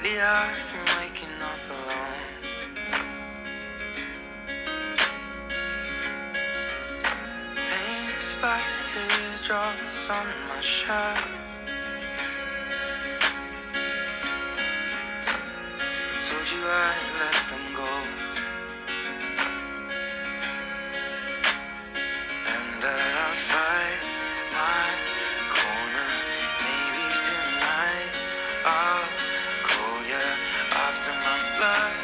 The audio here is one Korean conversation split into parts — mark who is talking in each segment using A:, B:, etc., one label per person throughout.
A: Lately I've been waking up alone. Paint splattered teardrops on my shirt. Told you I'd let them go, and that I'll fight my corner. Maybe tonight I'll call you after my blood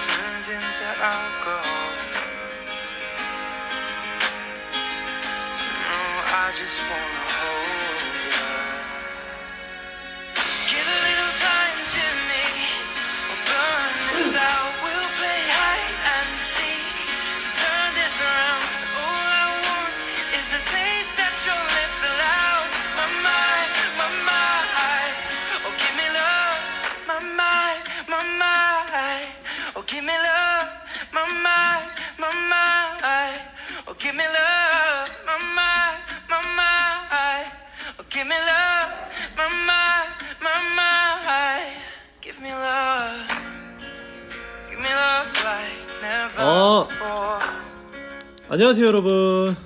A: turns into alcohol. No, I just wanna hold you. Give a little time to me, we'll burn this out. We'll play hide and seek to turn this around. All I want is the taste that your lips allow. My mind, oh give me love. My mind, oh give me love. My mind, oh give me love. My mind, oh give me love. My mind, give me love. Give me love like never before.
B: 안녕하세요 여러분.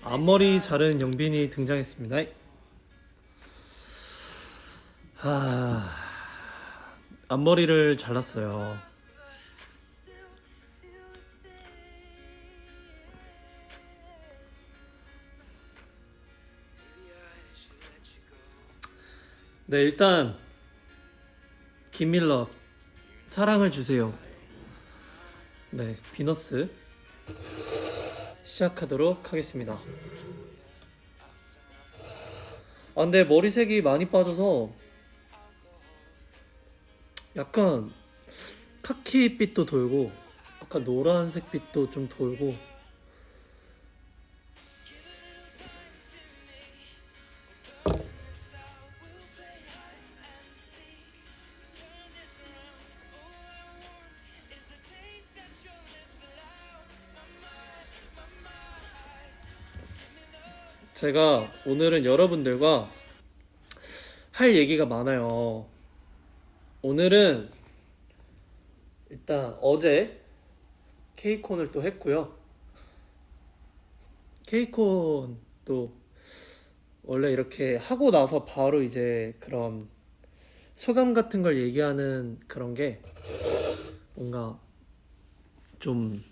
B: 앞머리 자른 영빈이 등장했습니다. 앞머리를 잘랐어요. 네, 일단 김밀러 사랑을 주세요. 네, 비너스 시작하도록 하겠습니다. 근데 머리색이 많이 빠져서 약간 카키빛도 돌고 약간 노란색 빛도 좀 돌고 제가 오늘은 여러분들과 할 얘기가 많아요. 오늘은 일단 어제 케이콘을 또 했고요. 케이콘도 원래 이렇게 하고 나서 바로 이제 그런 소감 같은 걸 얘기하는 그런 게 뭔가 좀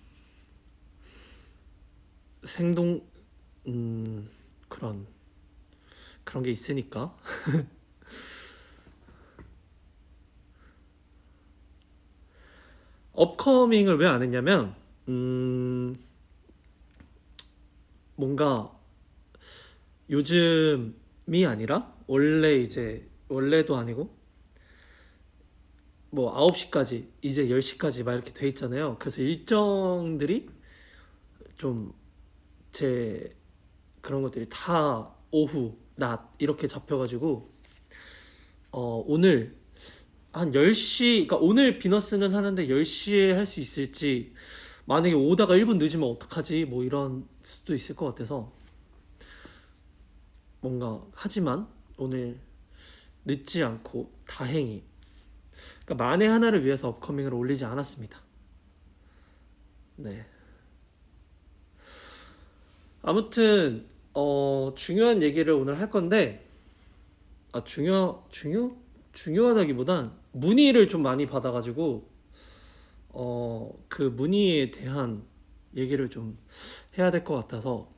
B: 생동 그런 게 있으니까 업커밍을 왜 안 했냐면 뭔가 요즘이 아니라 원래도 아니고 뭐 9시까지 이제 10시까지 막 이렇게 돼 있잖아요. 그래서 일정들이 좀 제 그런 것들이 다 오후, 낮 이렇게 잡혀가지고 오늘 한 10시, 그러니까 오늘 비너스는 하는데 10시에 할 수 있을지, 만약에 오다가 1분 늦으면 어떡하지, 뭐 이런 수도 있을 것 같아서 뭔가, 하지만 오늘 늦지 않고 다행히, 그러니까 만에 하나를 위해서 업커밍을 올리지 않았습니다. 네. 아무튼 중요한 얘기를 오늘 할 건데, 중요하다기보단 문의를 좀 많이 받아가지고 그 문의에 대한 얘기를 좀 해야 될 것 같아서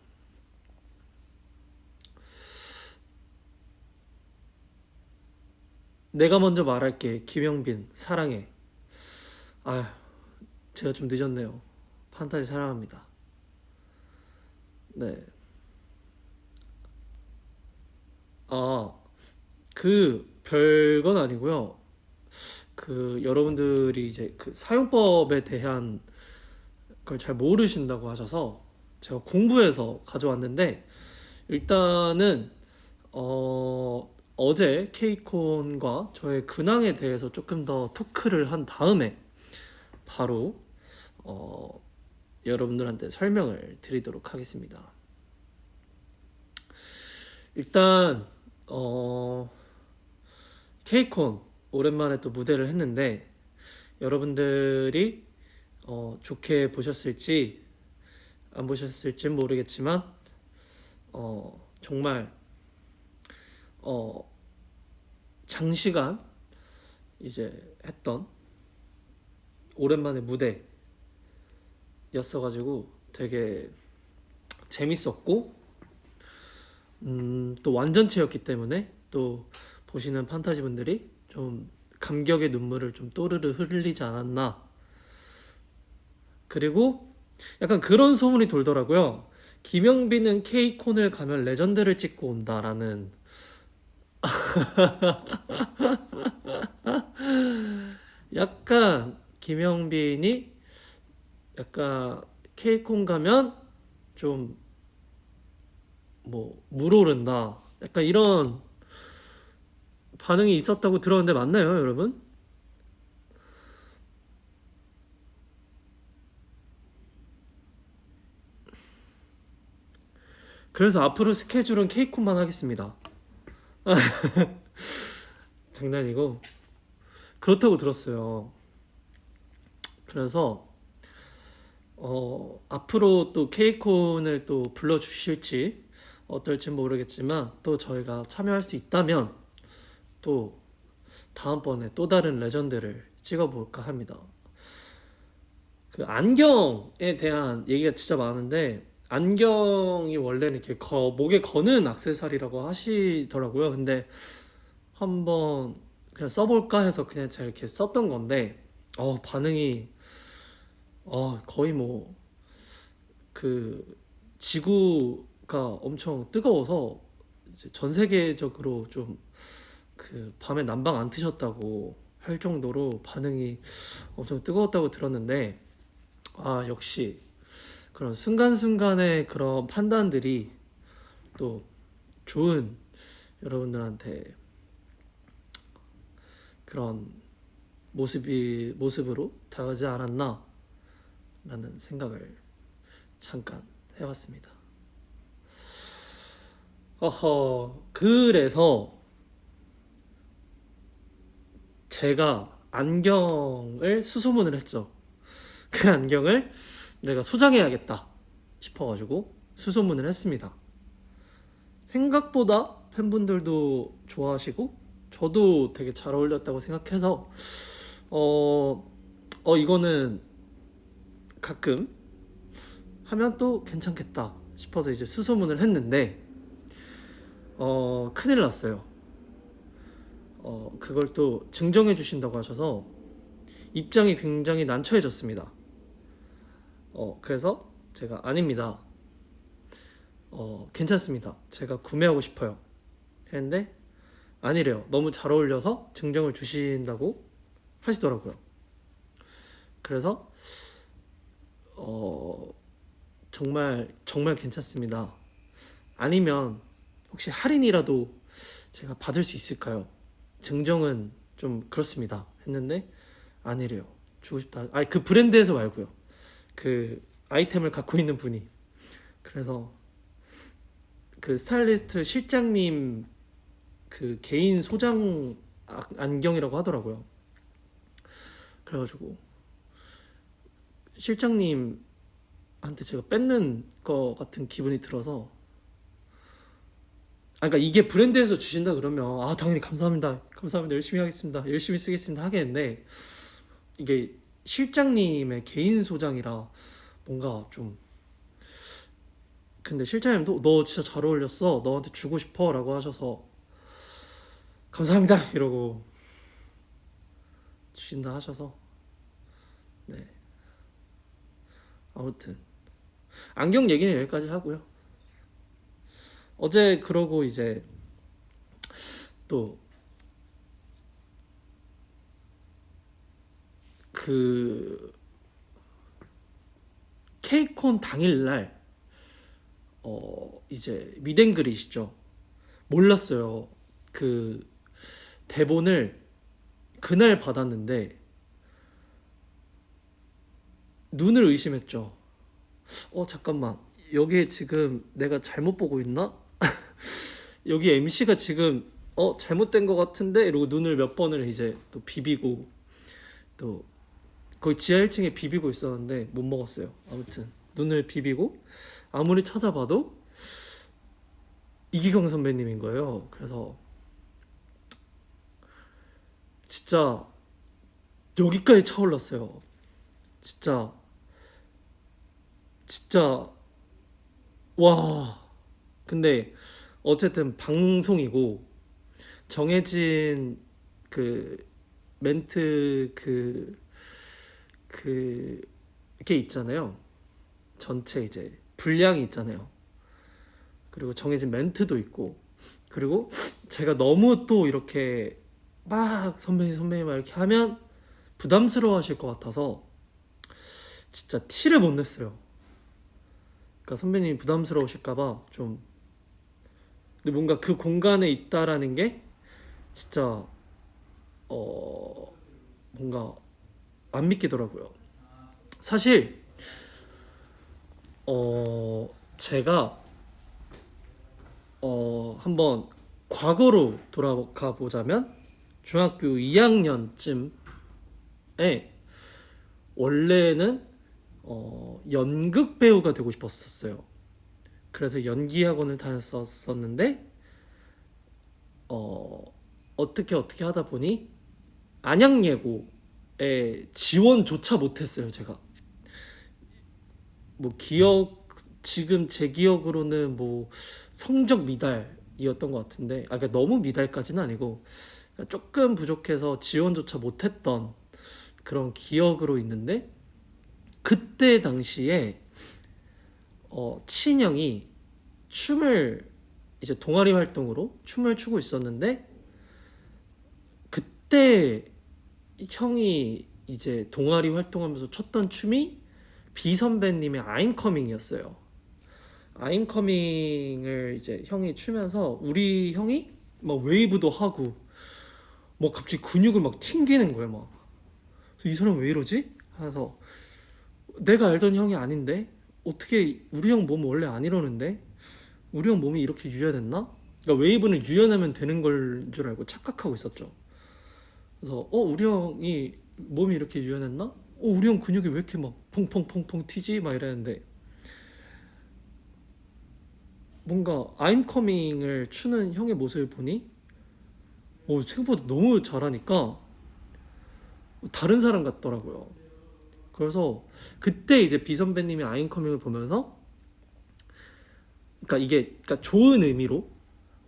B: 내가 먼저 말할게. 김영빈 사랑해. 제가 좀 늦었네요. 판타지 사랑합니다. 네. 그 별건 아니고요. 그 여러분들이 이제 그 사용법에 대한 걸 잘 모르신다고 하셔서 제가 공부해서 가져왔는데, 일단은 어제 케이콘과 저의 근황에 대해서 조금 더 토크를 한 다음에 바로 여러분들한테 설명을 드리도록 하겠습니다. 일단 케이콘 오랜만에 또 무대를 했는데 여러분들이 좋게 보셨을지 안 보셨을지 모르겠지만 정말 장시간 이제 했던 오랜만에 무대였어가지고 되게 재밌었고 또 완전체였기 때문에 또 보시는 판타지 분들이 좀 감격의 눈물을 좀 또르르 흘리지 않았나. 그리고 약간 그런 소문이 돌더라고요. 김영빈은 케이콘을 가면 레전드를 찍고 온다라는. 약간 김영빈이 약간 케이콘 가면 좀 뭐 물오른다. 약간 이런 반응이 있었다고 들었는데 맞나요, 여러분? 그래서 앞으로 스케줄은 케이콘만 하겠습니다. 장난이고 그렇다고 들었어요. 그래서 앞으로 또 케이콘을 또 불러주실지 어떨지 모르겠지만 또 저희가 참여할 수 있다면 또 다음번에 또 다른 레전드를 찍어볼까 합니다. 그 안경에 대한 얘기가 진짜 많은데 안경이 원래는 이렇게 목에 거는 액세서리라고 하시더라고요. 근데 한번 그냥 써볼까 해서 그냥 제가 이렇게 썼던 건데 반응이 거의 뭐 그 지구가 엄청 뜨거워서 이제 전 세계적으로 좀 그 밤에 난방 안 트셨다고 할 정도로 반응이 엄청 뜨거웠다고 들었는데 역시 그런 순간순간의 그런 판단들이 또 좋은 여러분들한테 그런 모습으로 다가지 않았나 라는 생각을 잠깐 해봤습니다. 그래서 제가 안경을 수소문을 했죠. 그 안경을 내가 소장해야겠다 싶어가지고 수소문을 했습니다. 생각보다 팬분들도 좋아하시고 저도 되게 잘 어울렸다고 생각해서 이거는 가끔 하면 또 괜찮겠다 싶어서 이제 수소문을 했는데 큰일 났어요. 그걸 또 증정해 주신다고 하셔서 입장이 굉장히 난처해졌습니다. 그래서 제가 아닙니다. 괜찮습니다. 제가 구매하고 싶어요. 했는데 아니래요. 너무 잘 어울려서 증정을 주신다고 하시더라고요. 그래서 정말 정말 괜찮습니다. 아니면 혹시 할인이라도 제가 받을 수 있을까요? 증정은 좀 그렇습니다. 했는데 아니래요. 주고 싶다. 그 브랜드에서 말고요. 그 아이템을 갖고 있는 분이. 그래서 그 스타일리스트 실장님 그 개인 소장 안경이라고 하더라고요. 그래가지고 실장님한테 제가 뺏는 거 같은 기분이 들어서 그러니까 이게 브랜드에서 주신다 그러면 당연히 감사합니다 열심히 하겠습니다 열심히 쓰겠습니다 하겠는데 이게 실장님의 개인 소장이라 뭔가 좀 근데 실장님도 너 진짜 잘 어울렸어 너한테 주고 싶어 라고 하셔서 감사합니다 이러고 주신다 하셔서 네 아무튼 안경 얘기는 여기까지 하고요. 어제 그러고 이제 또 그 케이콘 당일날 이제 미댕글이시죠. 몰랐어요. 그 대본을 그날 받았는데 눈을 의심했죠. 잠깐만 여기 지금 내가 잘못 보고 있나? 여기 MC가 지금 잘못된 것 같은데 이러고 눈을 몇 번을 이제 또 비비고 또 거기 지하 1층에 비비고 있었는데 못 먹었어요. 아무튼 눈을 비비고 아무리 찾아봐도 이기광 선배님인 거예요. 그래서 진짜 여기까지 차올랐어요. 진짜 진짜 와. 근데 어쨌든 방송이고 정해진 그 멘트 그게 있잖아요. 전체 이제 분량이 있잖아요. 그리고 정해진 멘트도 있고 그리고 제가 너무 또 이렇게 막 선배님 막 이렇게 하면 부담스러워 하실 것 같아서 진짜 티를 못 냈어요. 그러니까 선배님이 부담스러우실까봐 좀 근데 뭔가 그 공간에 있다라는 게 진짜 뭔가 안 믿기더라고요. 사실 제가 한번 과거로 돌아가 보자면 중학교 2학년쯤에 원래는 연극 배우가 되고 싶었었어요. 그래서 연기 학원을 다녔었는데 어떻게 하다 보니 안양예고에 지원조차 못했어요. 제가 뭐 지금 제 기억으로는 뭐 성적 미달이었던 것 같은데 그러니까 너무 미달까지는 아니고 그러니까 조금 부족해서 지원조차 못했던 그런 기억으로 있는데 그때 당시에 친형이 춤을 이제 동아리 활동으로 춤을 추고 있었는데 그때 형이 이제 동아리 활동하면서 췄던 춤이 비 선배님의 I'm Coming이었어요. I'm Coming을 이제 형이 추면서 우리 형이 막 웨이브도 하고 막 갑자기 근육을 막 튕기는 거예요. 막 그래서 이 사람 왜 이러지? 하면서 내가 알던 형이 아닌데 어떻게 우리 형 몸 원래 안 이러는데 우리 형 몸이 이렇게 유연했나? 그러니까 웨이브는 유연하면 되는 걸 줄 알고 착각하고 있었죠. 그래서 우리 형이 몸이 이렇게 유연했나? 우리 형 근육이 왜 이렇게 막 퐁퐁퐁퐁 튀지? 막 이랬는데 뭔가 I'm Coming을 추는 형의 모습을 보니 생각보다 너무 잘하니까 다른 사람 같더라고요. 그래서 그때 이제 비 선배님이 I'm Coming을 보면서 그러니까 이게 그러니까 좋은 의미로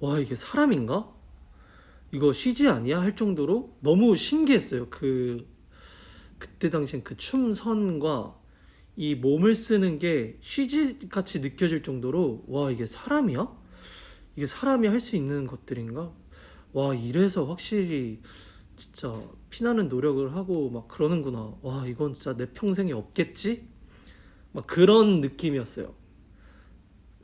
B: 와 이게 사람인가? 이거 CG 아니야? 할 정도로 너무 신기했어요. 그때 당시엔 그 춤선과 이 몸을 쓰는 게 CG 같이 느껴질 정도로 와 이게 사람이야? 이게 사람이 할 수 있는 것들인가? 와 이래서 확실히 진짜 피나는 노력을 하고 막 그러는구나. 와 이건 진짜 내 평생에 없겠지? 막 그런 느낌이었어요.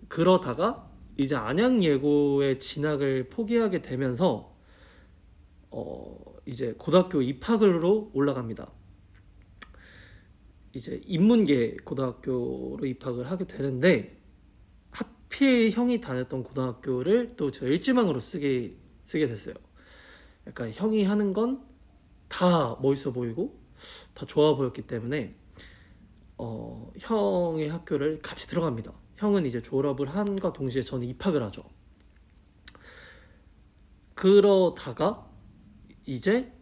B: 그러다가 이제 안양예고의 진학을 포기하게 되면서 이제 고등학교 입학으로 올라갑니다. 이제 인문계 고등학교로 입학을 하게 되는데 하필 형이 다녔던 고등학교를 또 제가 일지망으로 쓰게 됐어요. 약간 형이 하는 건 다 멋있어 보이고 다 좋아 보였기 때문에 형의 학교를 같이 들어갑니다. 형은 이제 졸업을 한과 동시에 저는 입학을 하죠. 그러다가 이제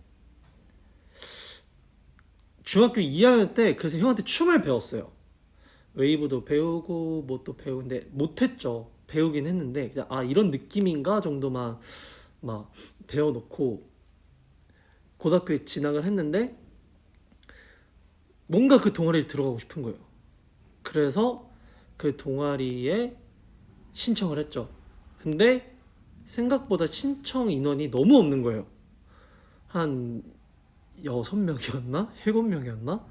B: 중학교 2학년 때 그래서 형한테 춤을 배웠어요. 웨이브도 배우고 뭐 또 배우는데 못했죠. 배우긴 했는데 그냥 이런 느낌인가 정도만 막 배워놓고 고등학교에 진학을 했는데 뭔가 그 동아리에 들어가고 싶은 거예요. 그래서 그 동아리에 신청을 했죠. 근데 생각보다 신청 인원이 너무 없는 거예요. 한 6명이었나? 7명이었나?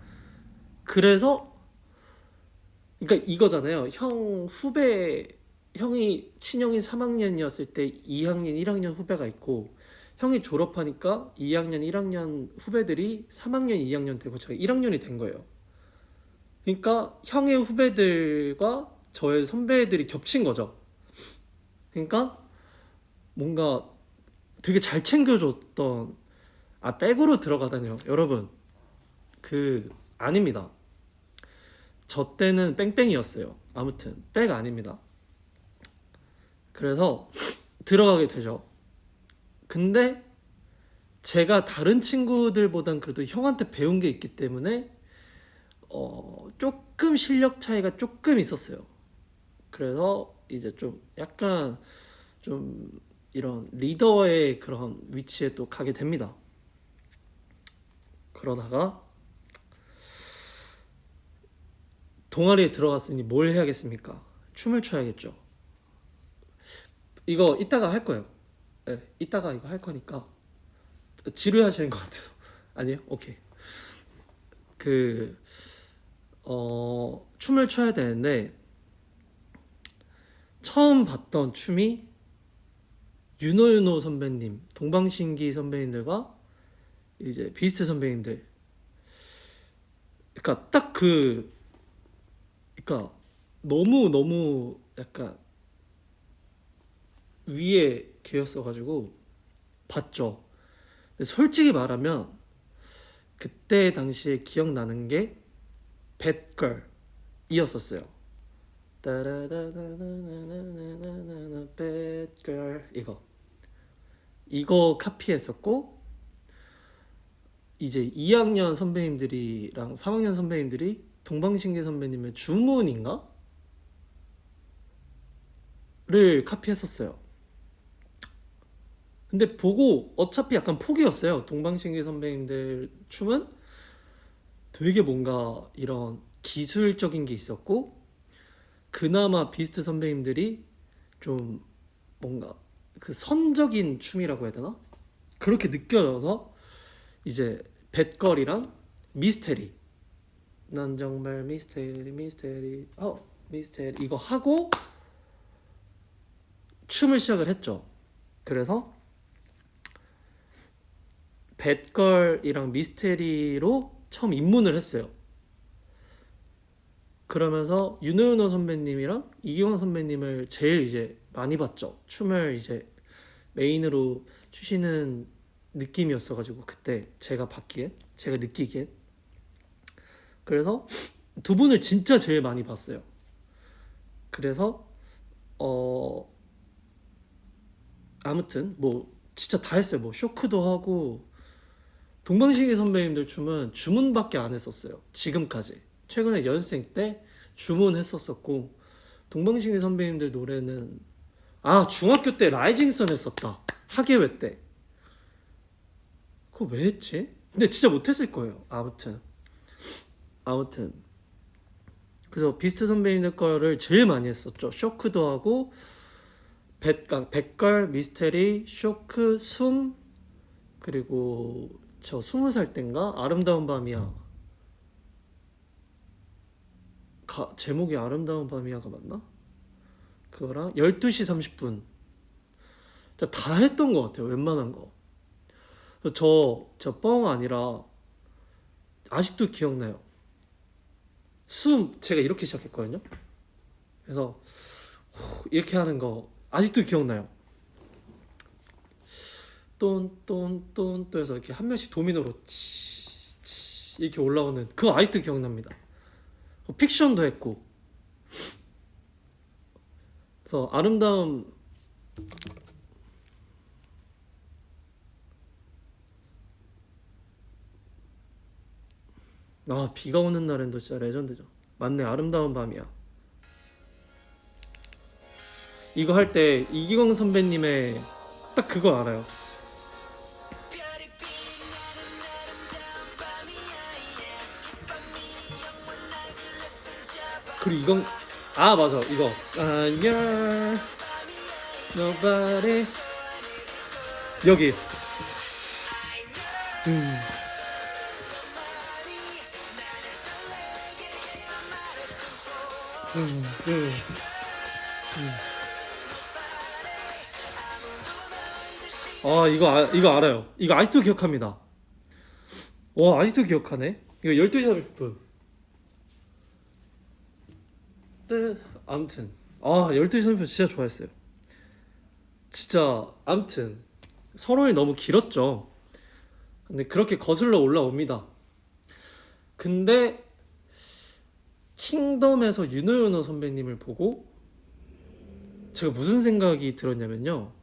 B: 그래서 그러니까 이거잖아요. 친형이 3학년이었을 때 2학년, 1학년 후배가 있고 형이 졸업하니까 2학년, 1학년 후배들이 3학년, 2학년 되고 제가 1학년이 된 거예요. 그러니까 형의 후배들과 저의 선배들이 겹친 거죠. 그러니까 뭔가 되게 잘 챙겨줬던 백으로 들어가다니요. 여러분 그 아닙니다. 저 때는 뺑뺑이였어요. 아무튼 백 아닙니다. 그래서 들어가게 되죠. 근데 제가 다른 친구들보단 그래도 형한테 배운 게 있기 때문에 조금 실력 차이가 조금 있었어요. 그래서 이제 좀 약간 좀 이런 리더의 그런 위치에 또 가게 됩니다. 그러다가 동아리에 들어갔으니 뭘 해야겠습니까? 춤을 춰야겠죠. 이거 이따가 할 거예요. 네, 이따가 이거 할 거니까 지루하시는 것 같아서 아니에요? 오케이. 그 춤을 춰야 되는데 처음 봤던 춤이 윤호윤호 선배님, 동방신기 선배님들과 이제 비스트 선배님들. 그러니까 딱 그러니까 너무 약간 위에 계였어가지고 봤죠. 근데 솔직히 말하면 그때 당시에 기억나는 게 배걸이었었어요. 따라다다다다다다다다다 배걸 이거 카피했었고 이제 2학년 선배님들이랑 3학년 선배님들이 동방신기 선배님의 주문인가? 를 카피했었어요. 근데 보고 어차피 약간 포기였어요. 동방신기 선배님들 춤은 되게 뭔가 이런 기술적인 게 있었고 그나마 비스트 선배님들이 좀 뭔가 그 선적인 춤이라고 해야 되나? 그렇게 느껴져서 이제 뱃걸이랑 미스테리 난 정말 미스테리 미스테리 이거 하고 춤을 시작을 했죠. 그래서 뱃걸이랑 미스테리로 처음 입문을 했어요. 그러면서 윤호윤호 선배님이랑 이기광 선배님을 제일 이제 많이 봤죠. 춤을 이제 메인으로 추시는 느낌이었어가지고 그때 제가 느끼기엔 그래서 두 분을 진짜 제일 많이 봤어요. 그래서 아무튼 뭐 진짜 다 했어요. 뭐 쇼크도 하고 동방신기 선배님들 춤은 주문밖에 안 했었어요. 지금까지 최근에 연습생 때 주문했었었고 동방신기 선배님들 노래는 중학교 때 라이징 선 했었다. 학예회 때 그거 왜 했지? 근데 진짜 못했을 거예요. 아무튼 그래서 비스트 선배님들 거를 제일 많이 했었죠. 쇼크도 하고 백걸, 미스테리, 쇼크, 숨 그리고 저 20살 땐가 아름다운 밤이야 제목이 아름다운 밤이야가 맞나? 그거랑 12시 30분 다 했던 것 같아요. 웬만한 거. 저 뻥 아니라 아직도 기억나요. 숨 제가 이렇게 시작했거든요. 그래서 이렇게 하는 거 아직도 기억나요. 똔똔똔 또 해서 이렇게 한 명씩 도미노로 치 이렇게 올라오는 그거 아직도 기억납니다. 픽션도 했고 그래서 아름다운 비가 오는 날엔도 진짜 레전드죠. 맞네, 아름다운 밤이야. 이거 할 때 이기광 선배님의 딱 그거 알아요. 그리고 이건 맞아 이거 안녕 nobody 여기 이거 알아요. 이거 아직도 기억합니다. 와 아직도 기억하네. 이거 12시 30분 아무튼 12시 30분 진짜 좋아했어요. 진짜 아무튼 서론이 너무 길었죠. 근데 그렇게 거슬러 올라옵니다. 근데 킹덤에서 윤호윤호 선배님을 보고 제가 무슨 생각이 들었냐면요.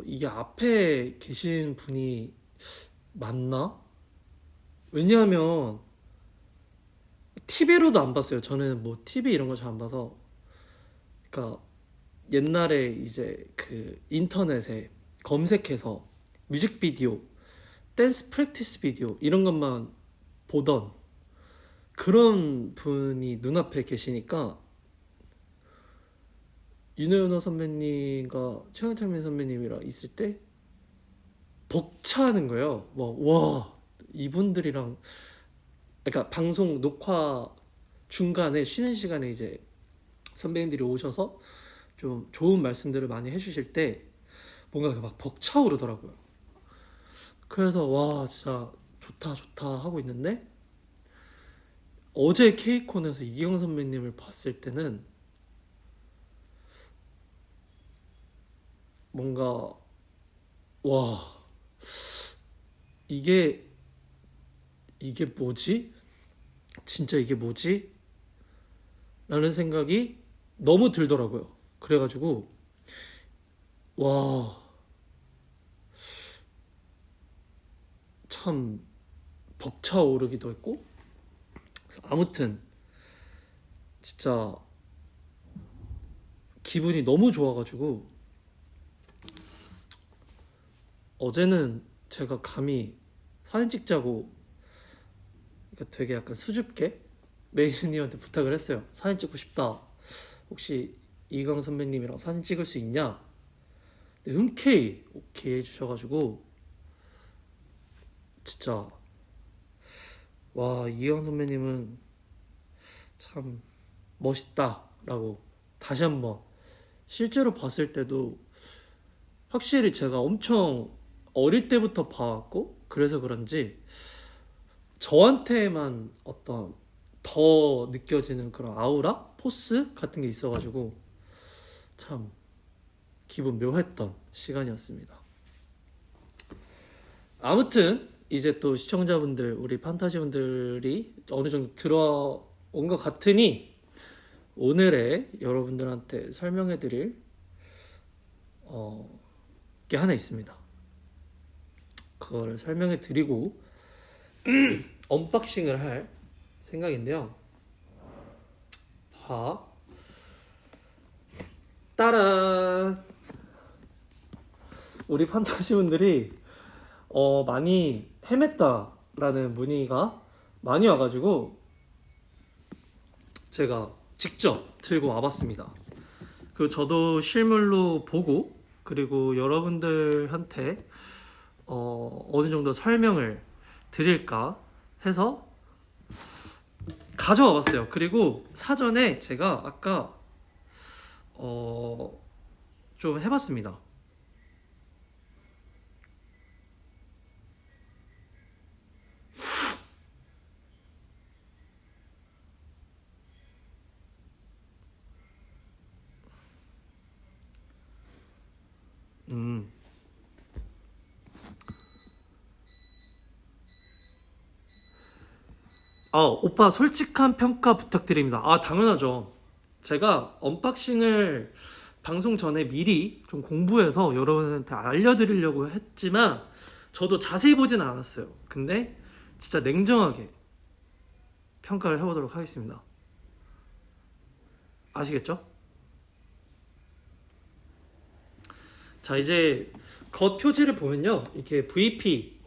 B: 이게 앞에 계신 분이 맞나? 왜냐하면 TV로도 안 봤어요. 저는 뭐 TV 이런 거 잘 안 봐서. 그러니까 옛날에 이제 그 인터넷에 검색해서 뮤직비디오, 댄스 프랙티스 비디오 이런 것만 보던 그런 분이 눈앞에 계시니까 윤호연호 선배님과 최강창민 선배님이랑 있을 때 벅차는 거예요. 와 이분들이랑 그러니까 방송 녹화 중간에 쉬는 시간에 이제 선배님들이 오셔서 좀 좋은 말씀들을 많이 해주실 때 뭔가 막 벅차오르더라고요. 그래서 와 진짜 좋다 좋다 하고 있는데 어제 케이콘에서 이경 선배님을 봤을 때는 뭔가 와 이게 뭐지? 진짜 이게 뭐지? 라는 생각이 너무 들더라고요. 그래가지고 와 참 벅차오르기도 했고 아무튼 진짜 기분이 너무 좋아가지고 어제는 제가 감히 사진 찍자고 그러니까 되게 약간 수줍게 매니저님한테 부탁을 했어요. 사진 찍고 싶다. 혹시 이강 선배님이랑 사진 찍을 수 있냐? 근데 흔쾌히 오케이 해주셔가지고 진짜 와 이강 선배님은 참 멋있다라고 다시 한번 실제로 봤을 때도 확실히 제가 엄청 어릴 때부터 봐왔고 그래서 그런지 저한테만 어떤 더 느껴지는 그런 아우라? 포스? 같은 게 있어가지고 참 기분 묘했던 시간이었습니다. 아무튼 이제 또 시청자분들 우리 판타지분들이 어느 정도 들어온 것 같으니 오늘의 여러분들한테 설명해드릴 게 하나 있습니다. 그거를 설명해드리고 언박싱을 할 생각인데요. 따란 우리 판타지분들이 많이 헤맸다라는 문의가 많이 와가지고 제가 직접 들고 와봤습니다. 그리고 저도 실물로 보고 그리고 여러분들한테 어느 정도 설명을 드릴까 해서 가져와 봤어요. 그리고 사전에 제가 아까 좀 해봤습니다. 오빠 솔직한 평가 부탁드립니다. 당연하죠. 제가 언박싱을 방송 전에 미리 좀 공부해서 여러분한테 알려드리려고 했지만 저도 자세히 보진 않았어요. 근데 진짜 냉정하게 평가를 해보도록 하겠습니다. 아시겠죠? 자 이제 겉 표지를 보면요 이렇게 VP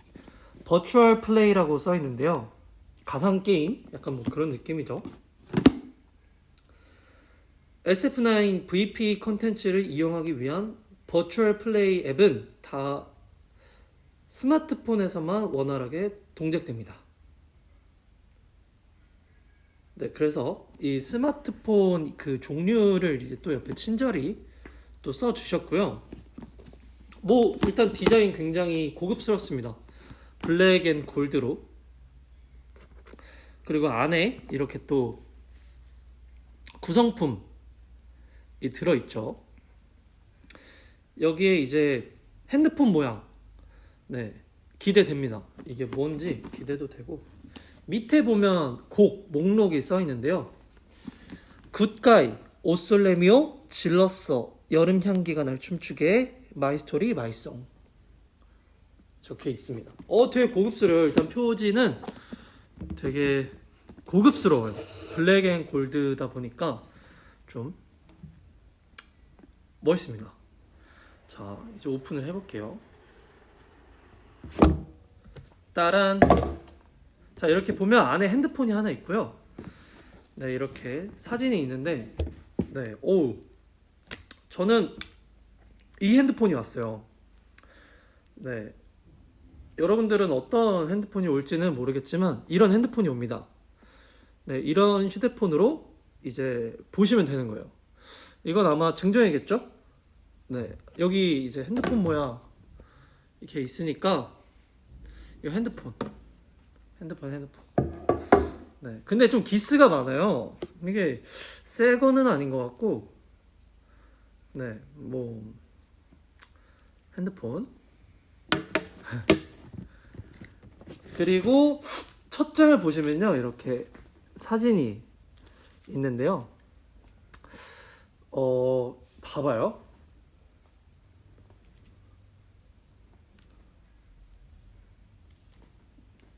B: 버추얼 플레이라고 써 있는데요. 가상 게임 약간 뭐 그런 느낌이죠. SF9 VP 컨텐츠를 이용하기 위한 버추얼 플레이 앱은 다 스마트폰에서만 원활하게 동작됩니다. 네, 그래서 이 스마트폰 그 종류를 이제 또 옆에 친절히 또 써주셨고요. 뭐 일단 디자인 굉장히 고급스럽습니다. 블랙 앤 골드로. 그리고 안에 이렇게 또 구성품이 들어있죠. 여기에 이제 핸드폰 모양, 네, 기대됩니다. 이게 뭔지 기대도 되고, 밑에 보면 곡 목록이 써 있는데요. 굿가이, 오솔레미오, 질렀어, 여름 향기가 날 춤추게, 마이스토리, 마이송 적혀 있습니다. 되게 고급스러워요. 일단 표지는 되게 고급스러워요. 블랙 앤 골드다 보니까 좀 멋있습니다. 자, 이제 오픈을 해볼게요. 따란. 자, 이렇게 보면 안에 핸드폰이 하나 있고요. 네, 이렇게 사진이 있는데, 네, 저는 이 핸드폰이 왔어요. 네, 여러분들은 어떤 핸드폰이 올지는 모르겠지만 이런 핸드폰이 옵니다. 네, 이런 휴대폰으로 이제 보시면 되는 거예요. 이건 아마 증정이겠죠? 네, 여기 이제 핸드폰 모양 이렇게 있으니까 이 핸드폰. 네, 근데 좀 기스가 많아요. 이게 새 거는 아닌 것 같고, 네, 뭐 핸드폰. 그리고 첫 장을 보시면요, 이렇게 사진이 있는데요. 봐봐요.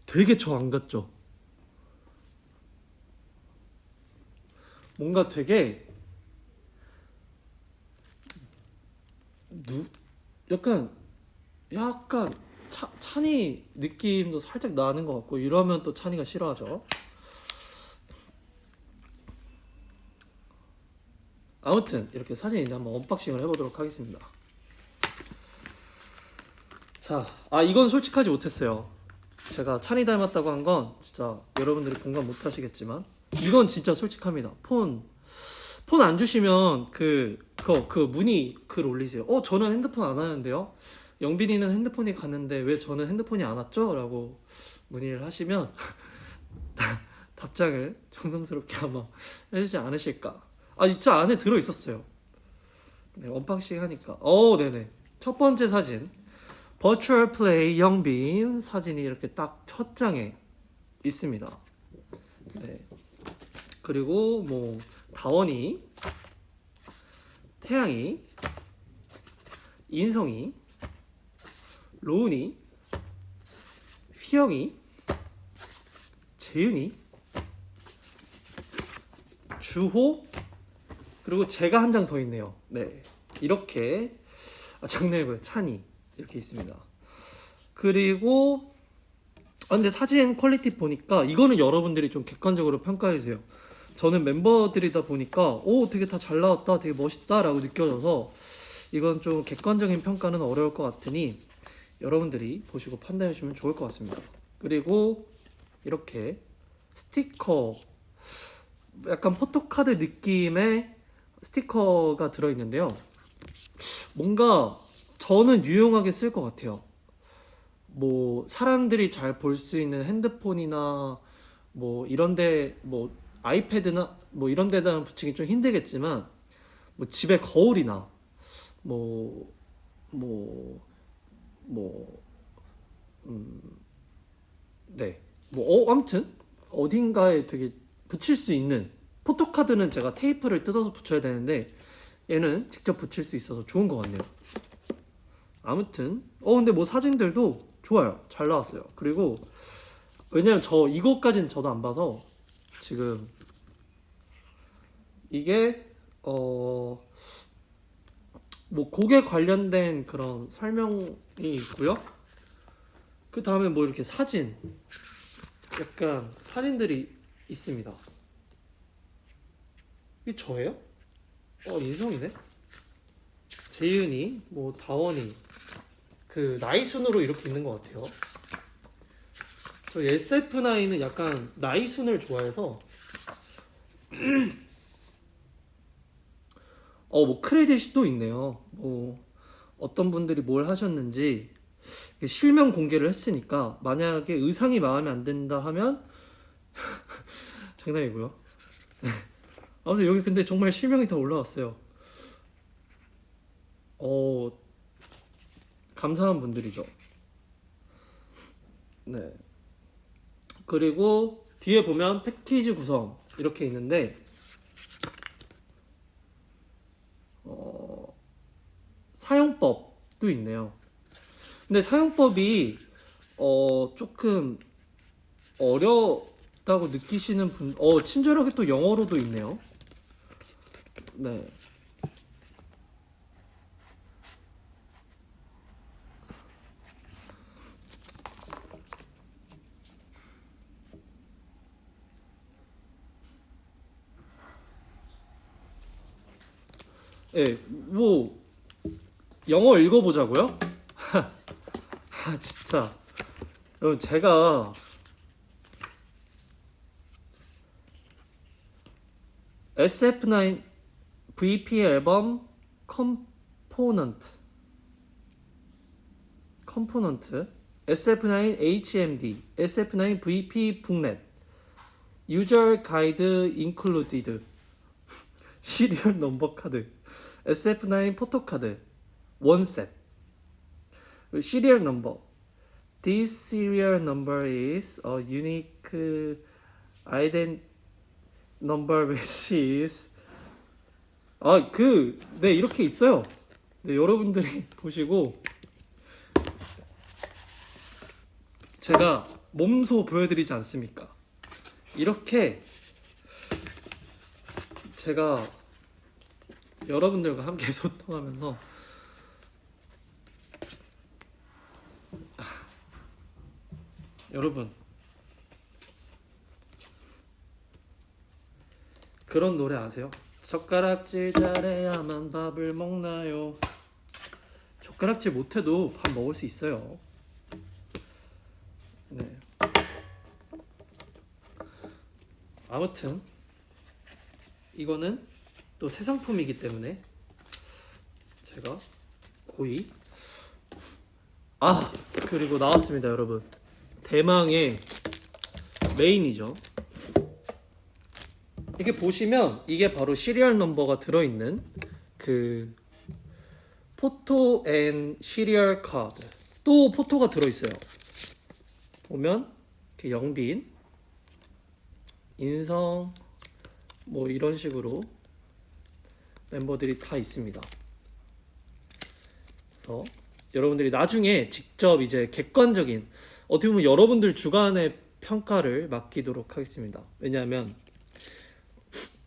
B: 되게 저 안 같죠? 뭔가 되게 약간 찬이 느낌도 살짝 나는 것 같고, 이러면 또 찬이가 싫어하죠. 아무튼 이렇게 사진 이제 한번 언박싱을 해보도록 하겠습니다. 자, 이건 솔직하지 못했어요. 제가 찬이 닮았다고 한 건 진짜 여러분들이 공감 못 하시겠지만, 이건 진짜 솔직합니다. 폰 안 주시면 그 문의 글 올리세요. 저는 핸드폰 안 하는데요. 영빈이는 핸드폰이 갔는데 왜 저는 핸드폰이 안 왔죠? 라고 문의를 하시면 답장을 정성스럽게 아마 해주지 않으실까. 진짜 안에 들어 있었어요. 네, 언박싱 하니까. 네네. 첫 번째 사진. 버추얼 플레이 영빈 사진이 이렇게 딱 첫 장에 있습니다. 네. 그리고 뭐 다원이, 태양이, 인성이, 로운이, 휘영이, 재윤이, 주호, 그리고 제가 한 장 더 있네요. 네, 이렇게 장난이고요. 찬이 이렇게 있습니다. 그리고 근데 사진 퀄리티 보니까 이거는 여러분들이 좀 객관적으로 평가해 주세요. 저는 멤버들이다 보니까 되게 다 잘 나왔다, 되게 멋있다 라고 느껴져서 이건 좀 객관적인 평가는 어려울 것 같으니 여러분들이 보시고 판단해 주시면 좋을 것 같습니다. 그리고 이렇게 스티커, 약간 포토카드 느낌의 스티커가 들어있는데요. 뭔가 저는 유용하게 쓸 것 같아요. 뭐 사람들이 잘 볼 수 있는 핸드폰이나 뭐 이런데, 뭐 아이패드나 뭐 이런 데다 붙이기 좀 힘들겠지만, 뭐 집에 거울이나 뭐 네, 뭐 아무튼 어딘가에 되게 붙일 수 있는, 포토카드는 제가 테이프를 뜯어서 붙여야 되는데 얘는 직접 붙일 수 있어서 좋은 것 같네요. 아무튼 근데 뭐 사진들도 좋아요. 잘 나왔어요. 그리고 왜냐면 이거까지는 저도 안 봐서 지금 이게 뭐 곡에 관련된 그런 설명이 있고요. 그 다음에 뭐 이렇게 약간 사진들이 있습니다. 이게 저예요? 인성이네. 재윤이, 뭐 다원이, 그 나이 순으로 이렇게 있는 것 같아요. 저 SF9은 약간 나이 순을 좋아해서 뭐 크레딧이 또 있네요. 뭐 어떤 분들이 뭘 하셨는지 실명 공개를 했으니까 만약에 의상이 마음에 안 든다 하면 장난이고요. 아무튼 여기 근데 정말 실명이 다 올라왔어요. 감사한 분들이죠. 네. 그리고 뒤에 보면 패키지 구성 이렇게 있는데 사용법도 있네요. 근데 사용법이 조금 어렵다고 느끼시는 분, 친절하게 또 영어로도 있네요. 네. 예, 뭐 영어 읽어보자고요? 아 진짜 여러분 제가 SF9 VP 앨범 컴포넌트 SF9 HMD SF9 VP 북넷 유저 가이드 인클루디드 시리얼 넘버 카드 SF9 포토카드 원셋 시리얼 넘버 This serial number is a unique number which is 네 이렇게 있어요. 네, 여러분들이 보시고 제가 몸소 보여드리지 않습니까? 이렇게 제가 여러분들과 함께 소통하면서 여러분 그런 노래 아세요? 젓가락질 잘해야만 밥을 먹나요? 젓가락질 못해도 밥 먹을 수 있어요. 네. 아무튼 이거는 또 새 상품이기 때문에 제가 고이 그리고 나왔습니다 여러분. 대망의 메인이죠. 이게 보시면 이게 바로 시리얼 넘버가 들어있는 그 포토 앤 시리얼 카드. 또 포토가 들어있어요. 보면 이렇게 영빈, 인성 뭐 이런 식으로 멤버들이 다 있습니다. 그래서 여러분들이 나중에 직접 이제 객관적인 어떻게 보면 여러분들 주관의 평가를 맡기도록 하겠습니다. 왜냐하면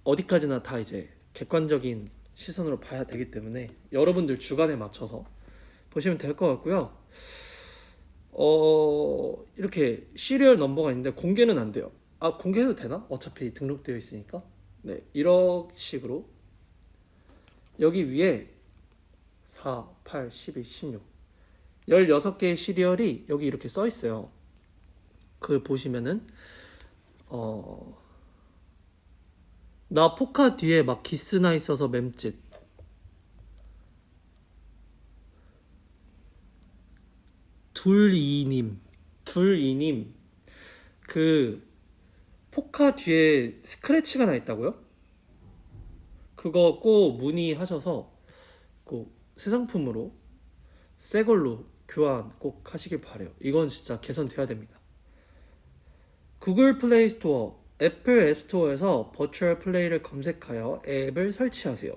B: 어디까지나 다 이제 객관적인 시선으로 봐야 되기 때문에 여러분들 주관에 맞춰서 보시면 될 것 같고요. 이렇게 시리얼 넘버가 있는데 공개는 안 돼요. 공개해도 되나? 어차피 등록되어 있으니까. 네, 이런 식으로 여기 위에 4, 8, 12, 16 16개의 시리얼이 여기 이렇게 써 있어요. 그걸 보시면은 나 포카 뒤에 막 기스나 있어서 맴짓 둘이님 그 포카 뒤에 스크래치가 나 있다고요? 그거 꼭 문의하셔서 꼭 새 상품으로 새 걸로 교환 꼭 하시길 바래요. 이건 진짜 개선돼야 됩니다. 구글 플레이 스토어, 애플 앱 스토어에서 버추얼 플레이를 검색하여 앱을 설치하세요.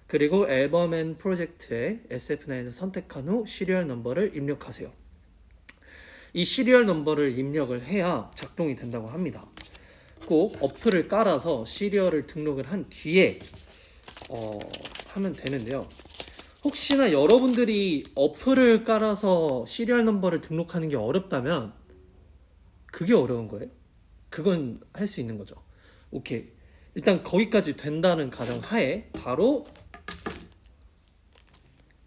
B: 그리고 앨범 앤 프로젝트에 SF9을 선택한 후 시리얼 넘버를 입력하세요. 이 시리얼 넘버를 입력을 해야 작동이 된다고 합니다. 꼭 어플을 깔아서 시리얼을 등록을 한 뒤에 하면 되는데요. 혹시나 여러분들이 어플을 깔아서 시리얼 넘버를 등록하는 게 어렵다면 그게 어려운 거예요. 그건 할 수 있는 거죠. 오케이. 일단 거기까지 된다는 가정 하에 바로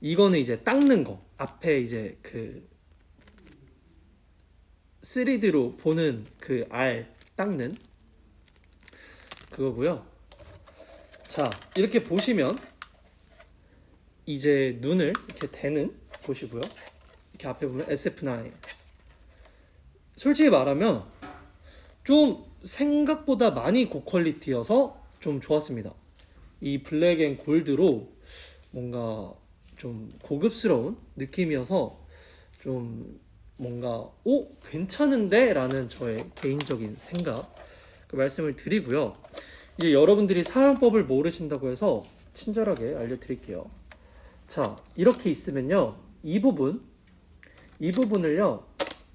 B: 이거는 이제 닦는 거. 앞에 이제 그 3D로 보는 그 알 닦는 그거고요. 자, 이렇게 보시면 이제 눈을 이렇게 대는 보시고요. 이렇게 앞에 보면 SF9. 솔직히 말하면 좀 생각보다 많이 고퀄리티여서 좀 좋았습니다. 이 블랙 앤 골드로 뭔가 좀 고급스러운 느낌이어서 좀 뭔가 괜찮은데? 라는 저의 개인적인 생각 그 말씀을 드리고요. 이제 여러분들이 사용법을 모르신다고 해서 친절하게 알려드릴게요. 자, 이렇게 있으면요, 이 부분을요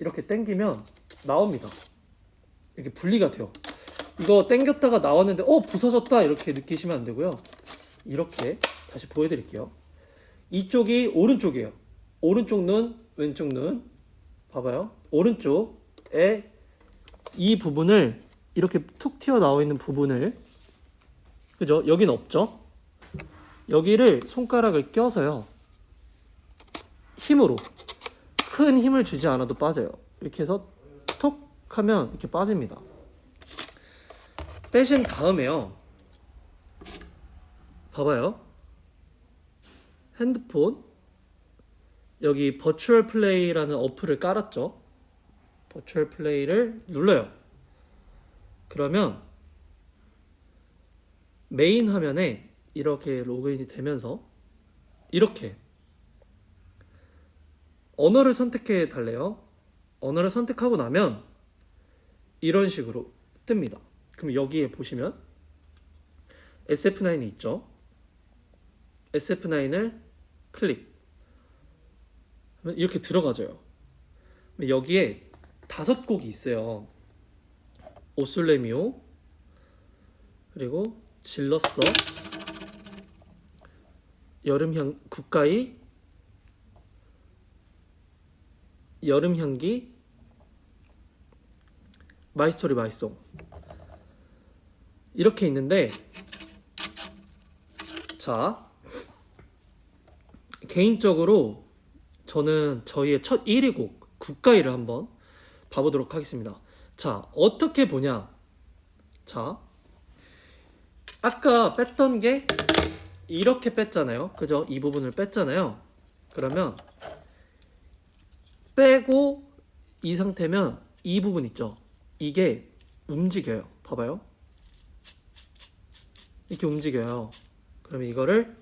B: 이렇게 당기면 나옵니다. 이렇게 분리가 돼요. 이거 당겼다가 나왔는데 부서졌다 이렇게 느끼시면 안 되고요. 이렇게 다시 보여드릴게요. 이쪽이 오른쪽이에요. 오른쪽 눈, 왼쪽 눈. 봐봐요. 오른쪽에 이 부분을 이렇게 툭 튀어나와 있는 부분을, 그죠? 여기는 없죠? 여기를 손가락을 껴서요, 힘으로, 큰 힘을 주지 않아도 빠져요. 이렇게 해서 톡 하면 이렇게 빠집니다. 빼신 다음에요, 봐봐요. 핸드폰 여기 버추얼 플레이라는 어플을 깔았죠. 버추얼 플레이를 눌러요. 그러면 메인 화면에 이렇게 로그인이 되면서 이렇게 언어를 선택해 달래요. 언어를 선택하고 나면 이런 식으로 뜹니다. 그럼 여기에 보시면 SF9이 있죠. SF9을 클릭. 이렇게 들어가져요. 여기에 5곡이 있어요. 오솔레미오, 그리고 질렀어, 여름향, 국가이, 여름향기, 마이스토리 마이송 이렇게 있는데, 자, 개인적으로 저는 저희의 첫 1위 곡 국가이를 한번 봐보도록 하겠습니다. 자, 어떻게 보냐. 자, 아까 뺐던 게 이렇게 뺐잖아요. 그죠? 이 부분을 뺐잖아요. 그러면 빼고 이 상태면 이 부분 있죠? 이게 움직여요. 봐봐요. 이렇게 움직여요. 그러면 이거를,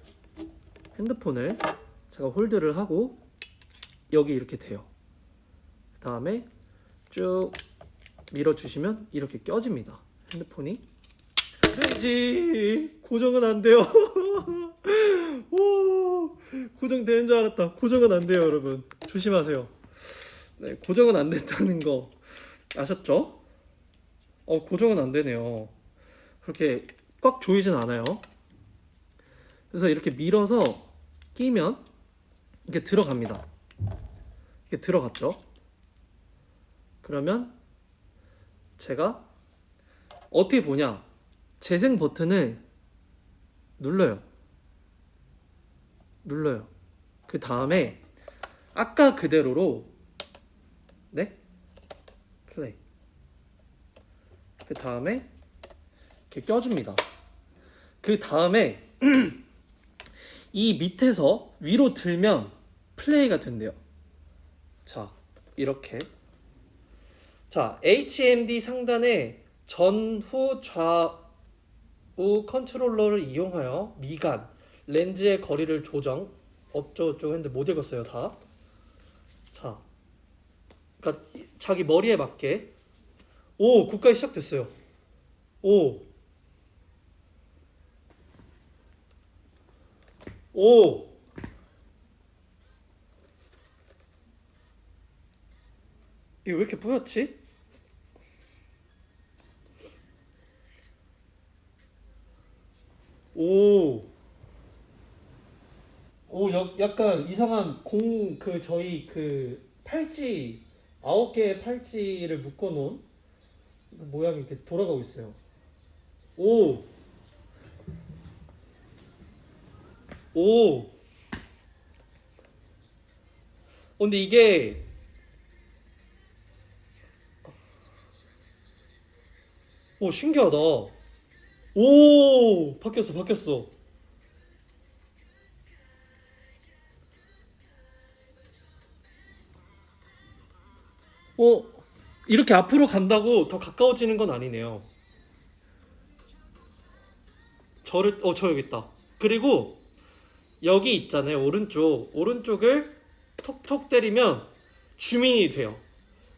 B: 핸드폰을 제가 홀드를 하고 여기 이렇게 돼요. 그 다음에 쭉 밀어주시면 이렇게 껴집니다. 핸드폰이. 되지. 고정은 안 돼요. 오, 고정되는 줄 알았다. 고정은 안 돼요, 여러분. 조심하세요. 네, 고정은 안 된다는 거 아셨죠? 고정은 안 되네요. 그렇게 꽉 조이진 않아요. 그래서 이렇게 밀어서 끼면 이렇게 들어갑니다. 이렇게 들어갔죠? 그러면 제가 어떻게 보냐, 재생 버튼을 눌러요. 그 다음에 아까 그대로로, 네? 플레이. 그 다음에 이렇게 껴줍니다. 그 다음에 이 밑에서 위로 들면 플레이가 된대요. 자, 이렇게. 자, HMD 상단에 전후 좌우 컨트롤러를 이용하여 미간, 렌즈의 거리를 조정, 어쩌고저쩌고 했는데 못 읽었어요, 다. 자, 그러니까 자기 머리에 맞게. 오, 국가에 시작됐어요. 오, 이거 왜 이렇게 뿌옇지? 오, 약간 이상한 저희 팔찌, 9개의 팔찌를 묶어놓은 모양이 이렇게 돌아가고 있어요. 오, 오. 근데 이게 신기하다. 오, 바뀌었어. 이렇게 앞으로 간다고 더 가까워지는 건 아니네요. 저 여기 있다. 그리고 여기 있잖아요. 오른쪽을 톡톡 때리면 줌인이 돼요.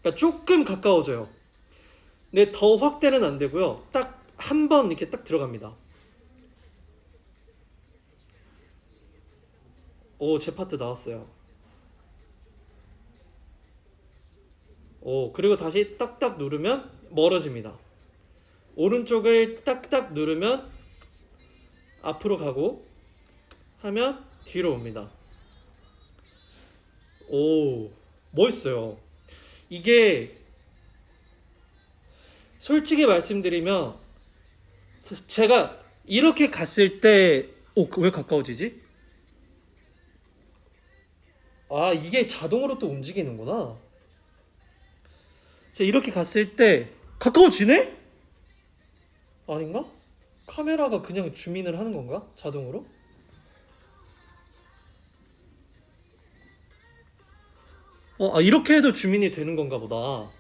B: 그러니까 조금 가까워져요. 근데 더 확대는 안 되고요. 딱 한 번 이렇게 딱 들어갑니다. 오, 제 파트 나왔어요. 오, 그리고 다시 딱딱 누르면 멀어집니다. 오른쪽을 딱딱 누르면 앞으로 가고 하면 뒤로 옵니다. 오, 멋있어요. 이게 솔직히 말씀드리면 제가 이렇게 갔을 때, 왜 가까워지지? 아, 이게 자동으로 또 움직이는구나. 제가 이렇게 갔을 때 가까워지네? 아닌가? 카메라가 그냥 줌인을 하는 건가? 자동으로? 이렇게 해도 줌인이 되는 건가 보다.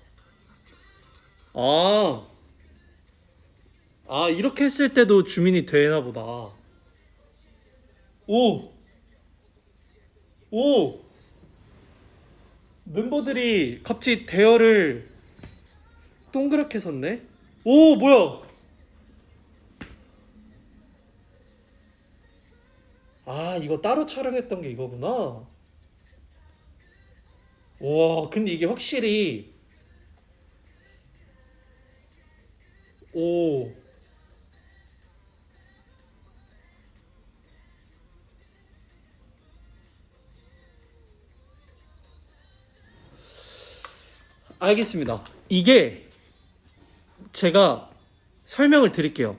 B: 아, 이렇게 했을 때도 줌인이 되나 보다. 오, 오, 멤버들이 갑자기 대열을 동그랗게 섰네? 오, 뭐야? 아, 이거 따로 촬영했던 게 이거구나. 와, 근데 이게 확실히, 오, 알겠습니다. 이게 제가 설명을 드릴게요.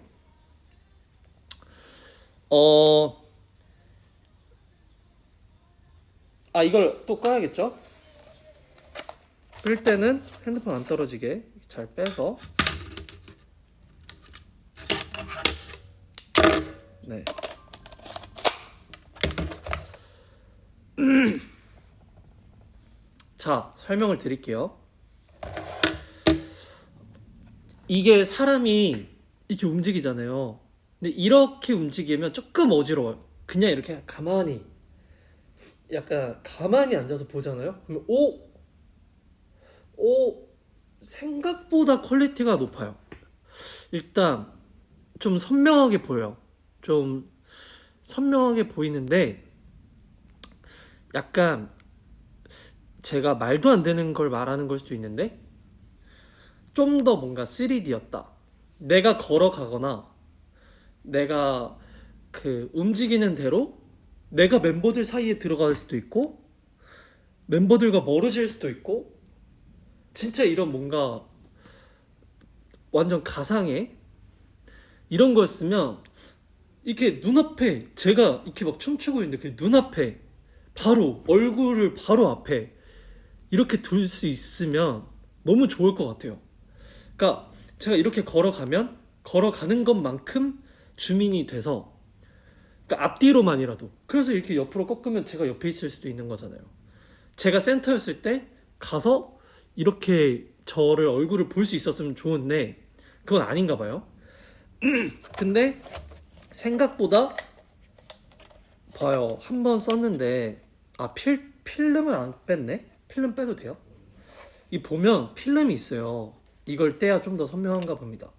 B: 이걸 또 꺼야겠죠? 끌 때는 핸드폰 안 떨어지게 잘 빼서. 네. 자, 설명을 드릴게요. 이게 사람이 이렇게 움직이잖아요. 근데 이렇게 움직이면 조금 어지러워요. 그냥 이렇게 가만히, 약간 가만히 앉아서 보잖아요. 그러면 생각보다 퀄리티가 높아요. 일단 좀 선명하게 보여요. 좀 선명하게 보이는데 약간 제가 말도 안 되는 걸 말하는 걸 수도 있는데 좀 더 뭔가 3D였다. 내가 걸어가거나 내가 그 움직이는 대로 내가 멤버들 사이에 들어갈 수도 있고 멤버들과 멀어질 수도 있고 진짜 이런 뭔가 완전 가상의 이런 거였으면 이렇게 눈앞에 제가 이렇게 막 춤추고 있는데 그 눈앞에 바로 얼굴을 바로 앞에 이렇게 둘 수 있으면 너무 좋을 것 같아요. 그러니까 제가 이렇게 걸어가는 것만큼 주민이 돼서 그러니까 앞뒤로만이라도 그래서 이렇게 옆으로 꺾으면 제가 옆에 있을 수도 있는 거잖아요. 제가 센터였을 때 가서 이렇게 저를 얼굴을 볼 수 있었으면 좋은데 그건 아닌가 봐요. 근데 생각보다 봐요. 한 번 썼는데 필름을 안 뺐네? 필름 빼도 돼요? 이 보면 필름이 있어요. 이걸 떼야 좀 더 선명한가 봅니다.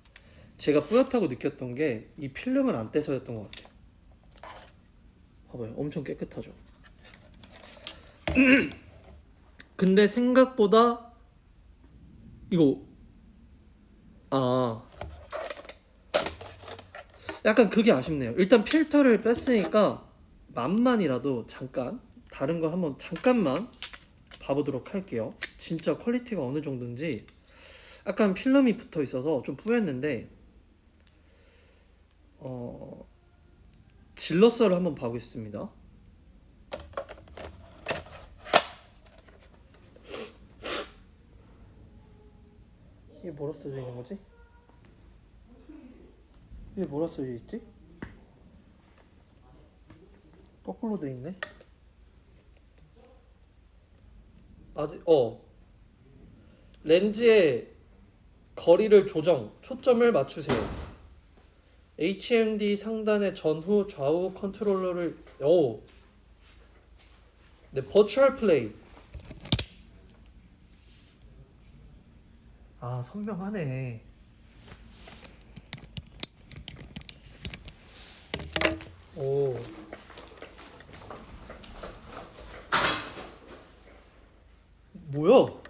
B: 제가 뿌옇다고 느꼈던 게 이 필름을 안 떼서였던 것 같아요. 봐봐요. 엄청 깨끗하죠. 근데 생각보다 이거 약간 그게 아쉽네요. 일단 필터를 뺐으니까 맛만이라도 잠깐 다른 거 한번 잠깐만 봐보도록 할게요. 진짜 퀄리티가 어느 정도인지. 약간 필름이 붙어 있어서 좀 뿌였는데 질러서를 한번 봐보겠습니다. 이게 뭐라 써져 있는 거지? 이게 뭐라 써져 있지? 거꾸로 돼 있네. 아직 렌즈의 거리를 조정, 초점을 맞추세요. HMD 상단의 전후 좌우 컨트롤러를 네, 버추얼 플레이. 아, 선명하네. 오. 뭐야?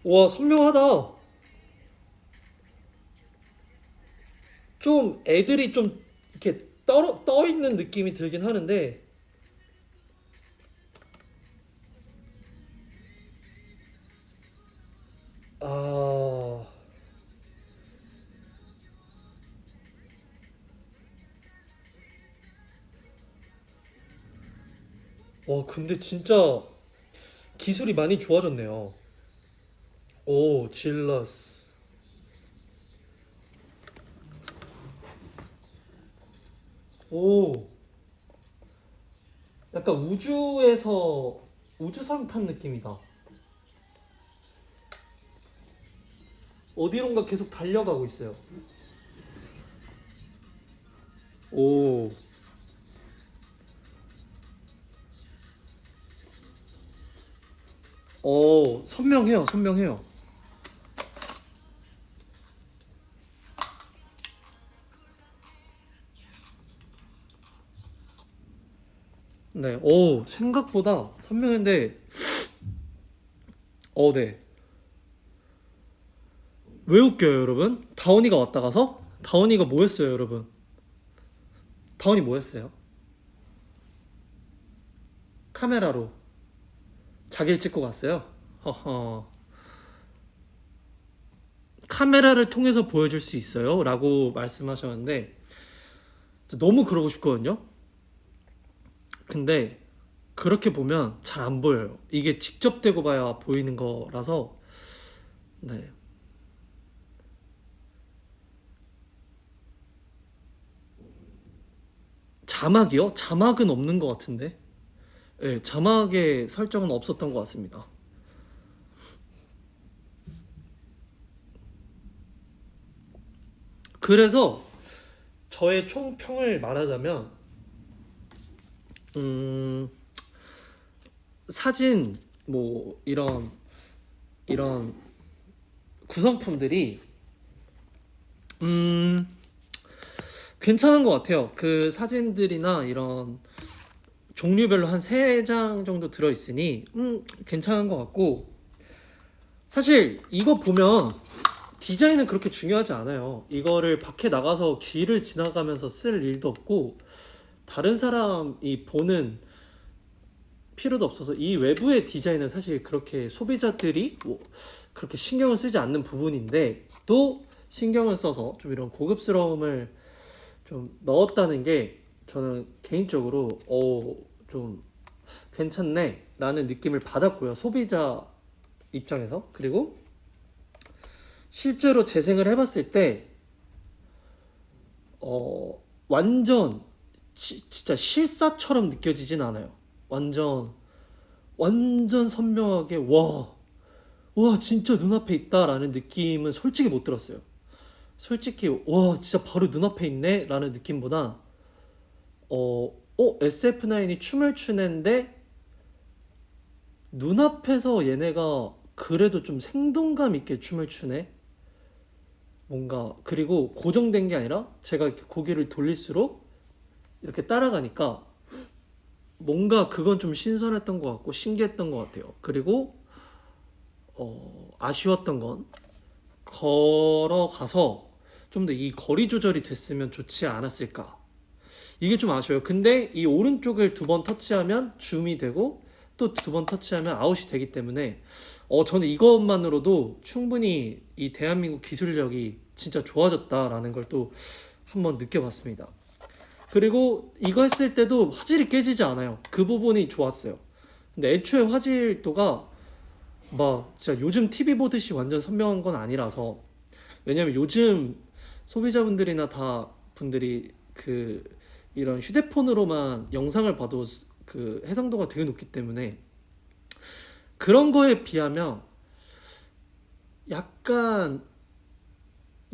B: 와, 선명하다. 좀 애들이 좀 이렇게 떠 있는 느낌이 들긴 하는데, 아, 와, 근데 진짜 기술이 많이 좋아졌네요. 오, 질러스. 오, 약간 우주에서 우주선 탄 느낌이다. 어디론가 계속 달려가고 있어요. 오, 선명해요, 선명해요. 네, 생각보다 선명한데, 네. 왜 웃겨요, 여러분? 다원이가 왔다 가서? 다원이가 뭐 했어요, 여러분? 다원이 뭐 했어요? 카메라로 자기를 찍고 갔어요? 허허. 카메라를 통해서 보여줄 수 있어요? 라고 말씀하셨는데, 너무 그러고 싶거든요? 근데, 그렇게 보면 잘 안 보여요. 이게 직접 대고 봐야 보이는 거라서, 네. 자막이요? 자막은 없는 것 같은데? 네, 자막의 설정은 없었던 것 같습니다. 그래서 저의 총평을 말하자면, 음, 사진 뭐 이런 구성품들이 괜찮은 것 같아요. 그 사진들이나 이런 종류별로 한 3장 정도 들어있으니 괜찮은 것 같고, 사실 이거 보면 디자인은 그렇게 중요하지 않아요. 이거를 밖에 나가서 길을 지나가면서 쓸 일도 없고 다른 사람이 보는 필요도 없어서, 이 외부의 디자인은 사실 그렇게 소비자들이 뭐 그렇게 신경을 쓰지 않는 부분인데, 또 신경을 써서 좀 이런 고급스러움을 좀 넣었다는 게 저는 개인적으로 좀 괜찮네 라는 느낌을 받았고요, 소비자 입장에서. 그리고 실제로 재생을 해봤을 때 완전 진짜 실사처럼 느껴지진 않아요. 완전 선명하게 와 진짜 눈앞에 있다라는 느낌은 솔직히 못 들었어요. 솔직히 와 진짜 바로 눈앞에 있네 라는 느낌보다 SF9이 춤을 추는데 눈앞에서 얘네가 그래도 좀 생동감 있게 춤을 추네, 뭔가. 그리고 고정된 게 아니라 제가 이렇게 고개를 돌릴수록 이렇게 따라가니까 뭔가 그건 좀 신선했던 것 같고 신기했던 것 같아요. 그리고 아쉬웠던 건 걸어가서 좀 더 이 거리 조절이 됐으면 좋지 않았을까, 이게 좀 아쉬워요. 근데 이 오른쪽을 2번 터치하면 줌이 되고 또 2번 터치하면 아웃이 되기 때문에 저는 이것만으로도 충분히 이 대한민국 기술력이 진짜 좋아졌다라는 걸 또 한번 느껴봤습니다. 그리고 이거 했을 때도 화질이 깨지지 않아요. 그 부분이 좋았어요. 근데 애초에 화질도가 막 진짜 요즘 TV 보듯이 완전 선명한 건 아니라서, 왜냐면 요즘 소비자분들이나 다 분들이 그 이런 휴대폰으로만 영상을 봐도 그 해상도가 되게 높기 때문에 그런 거에 비하면 약간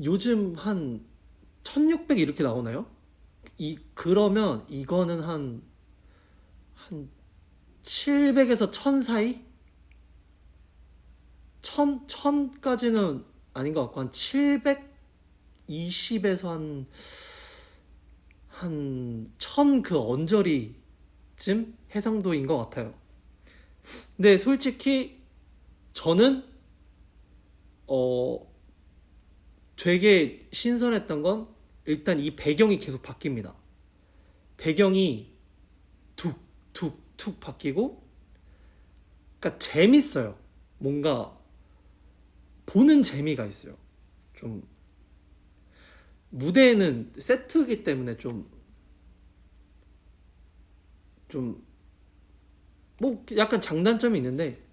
B: 요즘 한 1600 이렇게 나오나요? 그러면 이거는 한 700에서 1000 사이? 1000까지는 아닌 것 같고 한 720에서 한1000 그 언저리쯤 해상도인 것 같아요. 근데 솔직히 저는 어 되게 신선했던 건 일단 이 배경이 계속 바뀝니다. 배경이 툭툭툭 바뀌고, 그러니까 재밌어요. 뭔가 보는 재미가 있어요. 좀 무대는 세트이기 때문에 좀 뭐 약간 장단점이 있는데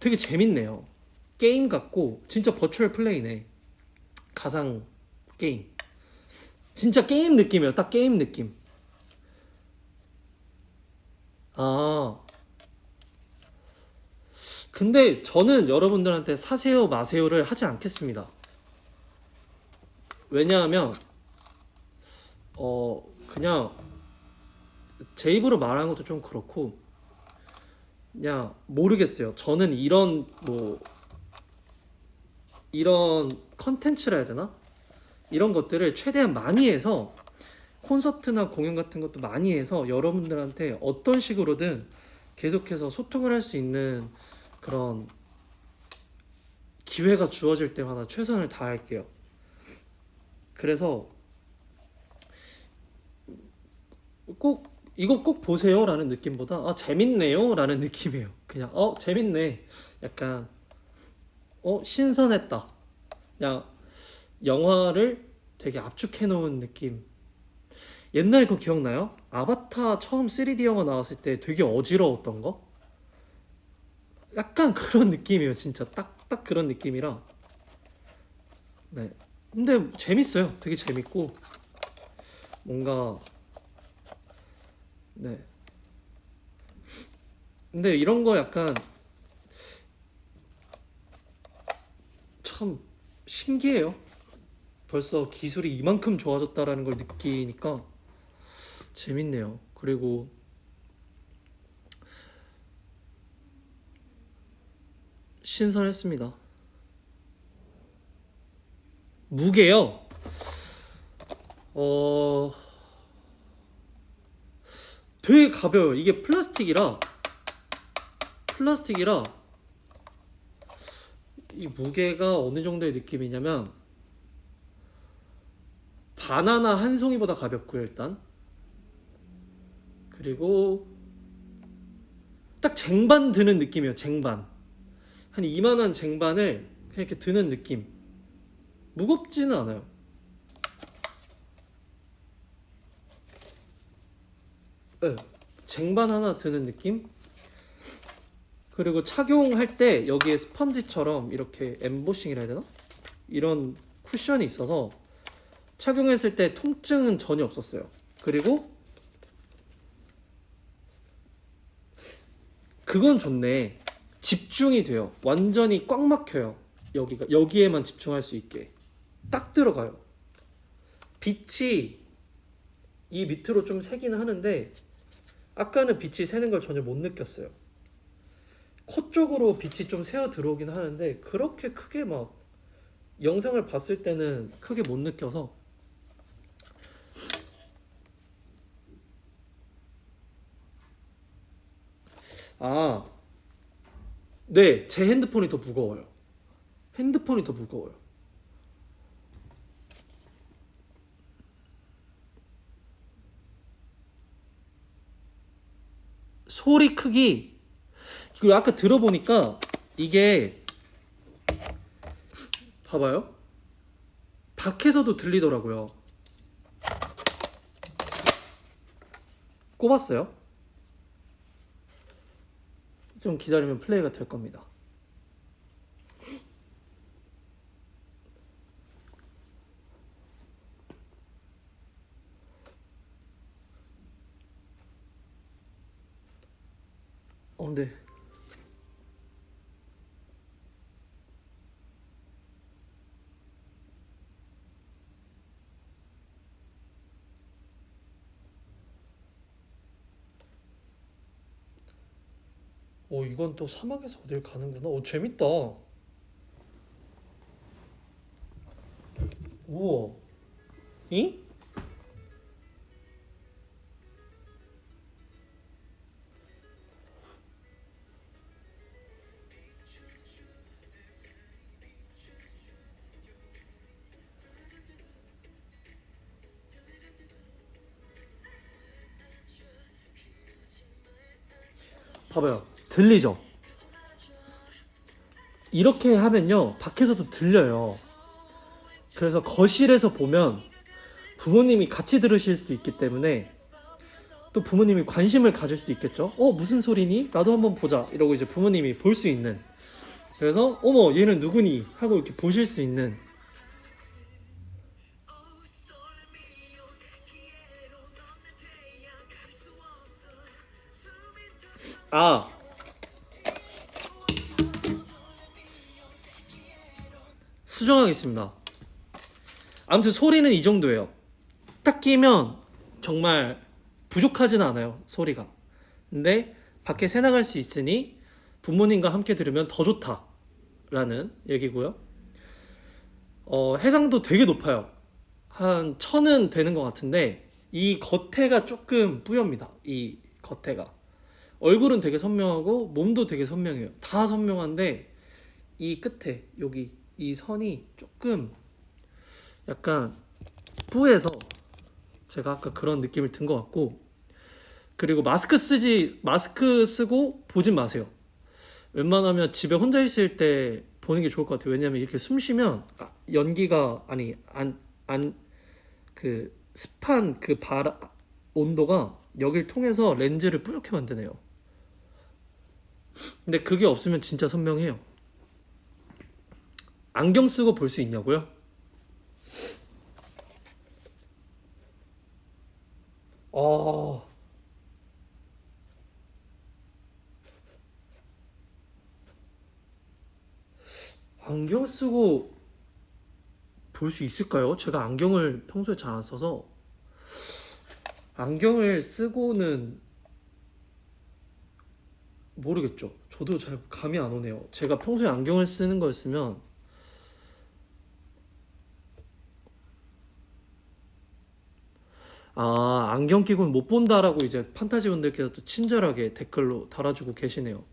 B: 되게 재밌네요. 게임 같고 진짜 버추얼 플레이네. 가상 게임. 진짜 게임 느낌이에요. 딱 게임 느낌. 아, 근데 저는 여러분들한테 사세요 마세요를 하지 않겠습니다. 왜냐하면 그냥 제 입으로 말하는 것도 좀 그렇고 그냥 모르겠어요. 저는 이런 컨텐츠라 해야 되나? 이런 것들을 최대한 많이 해서 콘서트나 공연 같은 것도 많이 해서 여러분들한테 어떤 식으로든 계속해서 소통을 할 수 있는 그런 기회가 주어질 때마다 최선을 다할게요. 그래서 이거 꼭 보세요 라는 느낌보다 재밌네요 라는 느낌이에요. 그냥 재밌네, 약간 신선했다, 그냥 영화를 되게 압축해 놓은 느낌. 옛날 그거 기억나요? 아바타 처음 3D 영화 나왔을 때 되게 어지러웠던 거? 약간 그런 느낌이에요. 진짜 딱 그런 느낌이라. 네. 근데 재밌어요. 되게 재밌고 뭔가, 네. 근데 이런 거 약간 참 신기해요. 벌써 기술이 이만큼 좋아졌다라는 걸 느끼니까 재밌네요. 그리고 신선했습니다. 무게요. 되게 가벼워요. 이게 플라스틱이라 이 무게가 어느 정도의 느낌이냐면 바나나 한 송이보다 가볍고요, 일단. 그리고 딱 쟁반 드는 느낌이에요. 쟁반. 한 이만한 쟁반을 그냥 이렇게 드는 느낌. 무겁지는 않아요. 네. 쟁반 하나 드는 느낌? 그리고 착용할 때 여기에 스펀지처럼 이렇게 엠보싱이라 해야 되나? 이런 쿠션이 있어서 착용했을 때 통증은 전혀 없었어요. 그리고 그건 좋네. 집중이 돼요. 완전히 꽉 막혀요. 여기에만 집중할 수 있게 딱 들어가요. 빛이 이 밑으로 좀 새기는 하는데 아까는 빛이 새는 걸 전혀 못 느꼈어요. 코 쪽으로 빛이 좀 새어 들어오긴 하는데 그렇게 크게 막 영상을 봤을 때는 크게 못 느껴서. 아, 네, 제 핸드폰이 더 무거워요. 핸드폰이 더 무거워요. 소리 크기, 그리고 아까 들어보니까 이게 봐봐요. 밖에서도 들리더라고요. 꼽았어요. 좀 기다리면 플레이가 될 겁니다. 근데 오, 이건 또 사막에서 어딜 가는구나. 오, 재밌다. 우와. 이? 봐봐요. 들리죠? 이렇게 하면요. 밖에서도 들려요. 그래서 거실에서 보면 부모님이 같이 들으실 수도 있기 때문에 또 부모님이 관심을 가질 수도 있겠죠. 무슨 소리니? 나도 한번 보자. 이러고 이제 부모님이 볼 수 있는. 그래서 어머 얘는 누구니? 하고 이렇게 보실 수 있는. 아, 수정하겠습니다. 아무튼 소리는 이 정도예요. 딱 끼면 정말 부족하지는 않아요, 소리가. 근데 밖에 새 나갈 수 있으니 부모님과 함께 들으면 더 좋다라는 얘기고요. 해상도 되게 높아요. 한 1000은 되는 것 같은데 이 겉에가 조금 뿌엽니다. 이 겉에가. 얼굴은 되게 선명하고 몸도 되게 선명해요. 다 선명한데 이 끝에 여기 이 선이 조금 약간 뿌해서 제가 아까 그런 느낌을 든 것 같고, 그리고 마스크 쓰고 보진 마세요. 웬만하면 집에 혼자 있을 때 보는 게 좋을 것 같아요. 왜냐면 이렇게 숨 쉬면 연기가 아니 안 그 습한 그 온도가 여길 통해서 렌즈를 뿌옇게 만드네요. 근데 그게 없으면 진짜 선명해요. 안경 쓰고 볼 수 있냐고요? 아, 안경 쓰고 볼 수 있을까요? 제가 안경을 평소에 잘 안 써서 안경을 쓰고는 모르겠죠. 저도 잘 감이 안 오네요. 제가 평소에 안경을 쓰는 거였으면. 안경 끼고는 못 본다라고 이제 판타지 분들께서 또 친절하게 댓글로 달아주고 계시네요.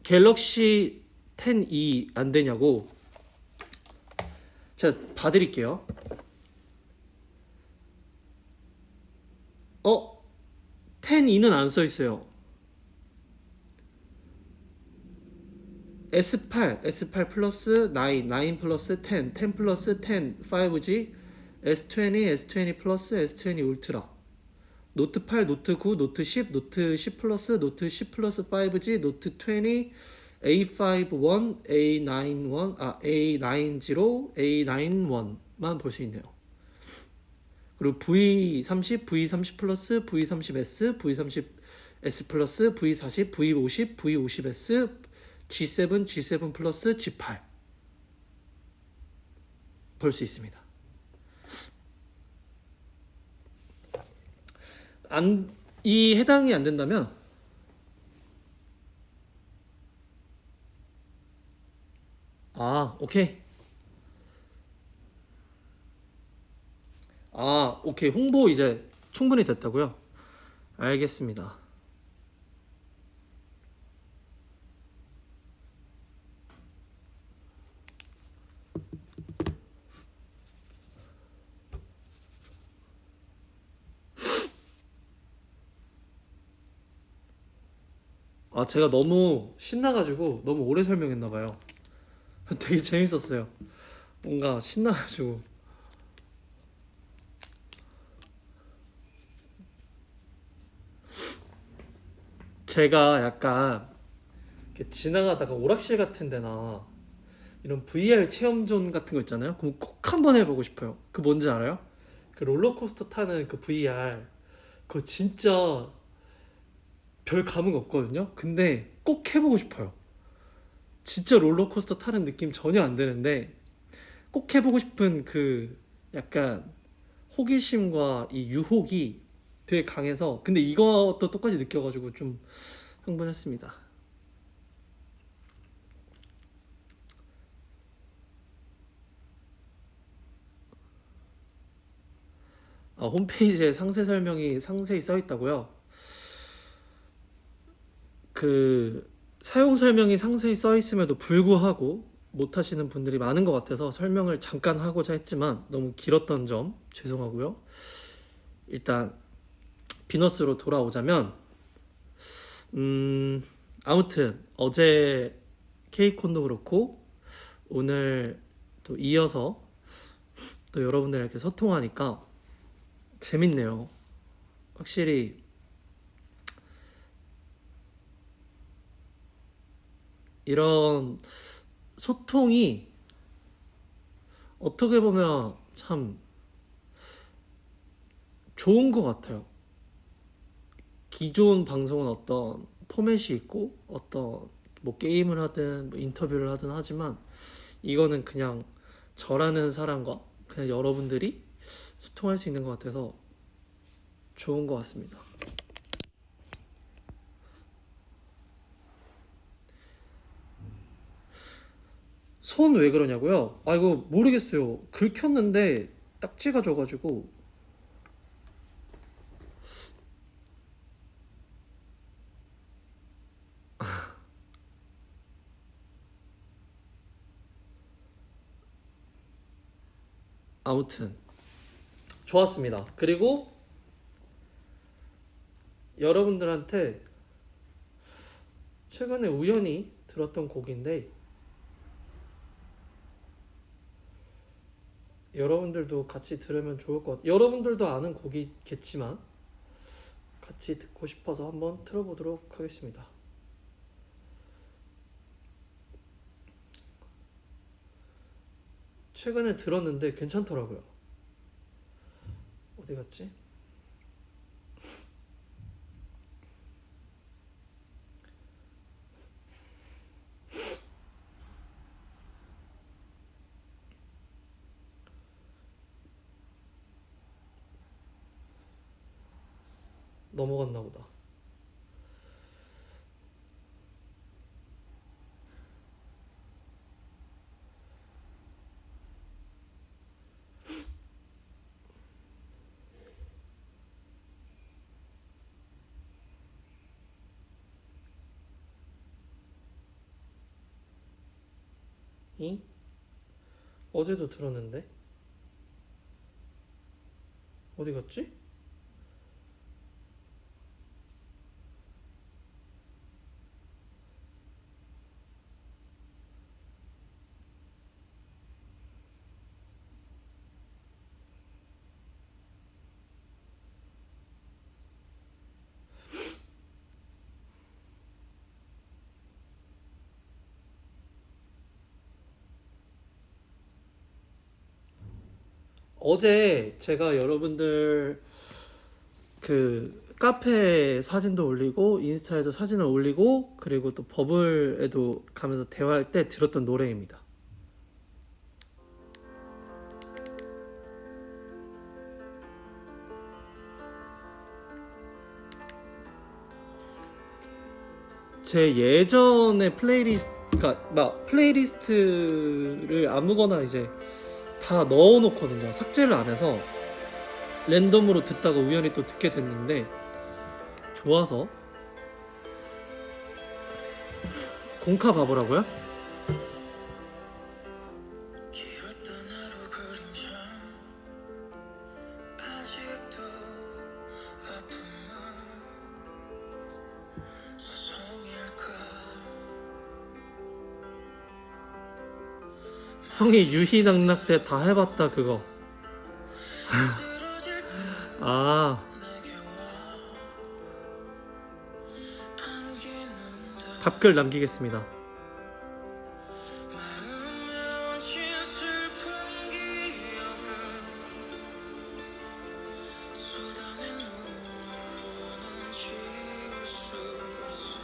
B: 갤럭시 10E 안 되냐고. 제가 봐드릴게요. 10E는 안 써 있어요. S8 플러스 9 플러스 10 플러스 10 5G, S20 플러스 S20 울트라, 노트 8, 노트 9, 노트 10, 노트 10 플러스, 노트 10 플러스 5G, 노트 20, A51, A90, A90만 볼 수 있네요. 그리고 V30, V30 플러스, V30S, V30S 플러스, V40, V50, V50S, G7, G7 플러스, G8 볼 수 있습니다. 이 해당이 안 된다면 오케이. 오케이. 홍보 이제 충분히 됐다고요? 알겠습니다. 제가 너무 신나가지고 너무 오래 설명했나봐요. 되게 재밌었어요. 뭔가 신나가지고. 제가 약간 이렇게 지나가다가 오락실 같은 데나 이런 VR 체험존 같은 거 있잖아요. 그럼 꼭 한번 해보고 싶어요. 그 뭔지 알아요? 그 롤러코스터 타는 그 VR. 그거 진짜 별 감흥 없거든요. 근데 꼭 해보고 싶어요. 진짜 롤러코스터 타는 느낌 전혀 안 드는데 꼭 해보고 싶은 그 약간 호기심과 이 유혹이 되게 강해서 근데 이것도 똑같이 느껴가지고 좀 흥분했습니다. 홈페이지에 상세 설명이 상세히 써 있다고요? 그 사용 설명이 상세히 써 있음에도 불구하고 못 하시는 분들이 많은 것 같아서 설명을 잠깐 하고자 했지만 너무 길었던 점 죄송하고요. 일단 비너스로 돌아오자면 아무튼 어제 케이콘도 그렇고 오늘 또 이어서 또 여러분들 이렇게 소통하니까 재밌네요. 확실히 이런 소통이 어떻게 보면 참 좋은 것 같아요. 기존 방송은 어떤 포맷이 있고 어떤 뭐 게임을 하든 뭐 인터뷰를 하든 하지만 이거는 그냥 저라는 사람과 그냥 여러분들이 소통할 수 있는 것 같아서 좋은 것 같습니다. 손 왜 그러냐고요? 이거 모르겠어요. 긁혔는데 딱지가 져가지고 아무튼 좋았습니다. 그리고 여러분들한테 최근에 우연히 들었던 곡인데 여러분들도 같이 들으면 좋을 것 같아요. 여러분들도 아는 곡이겠지만 같이 듣고 싶어서 한번 틀어보도록 하겠습니다. 최근에 들었는데 괜찮더라고요. 어디 갔지? 넘어갔나 보다. 이? 어제도 들었는데 어디 갔지? 어제 제가 여러분들 그 카페 사진도 올리고 인스타에도 사진을 올리고 그리고 또 버블에도 가면서 대화할 때 들었던 노래입니다. 제 예전에 플레이리스트를 아무거나 이제 다 넣어놓거든요. 삭제를 안 해서 랜덤으로 듣다가 우연히 또 듣게 됐는데 좋아서 공카 바보라고요?
A: 길었던 하루 그림자 아직도 아픔은 소송일까
B: 형이 유희낙낙 때 다 해봤다 그거.
A: 쓰러질 듯
B: 아
A: 내게 와 안기는데
B: 답글 남기겠습니다.
A: 마음에 얹힌 슬픈 기억은 쏟아낸 눈물로는 지울 수 없어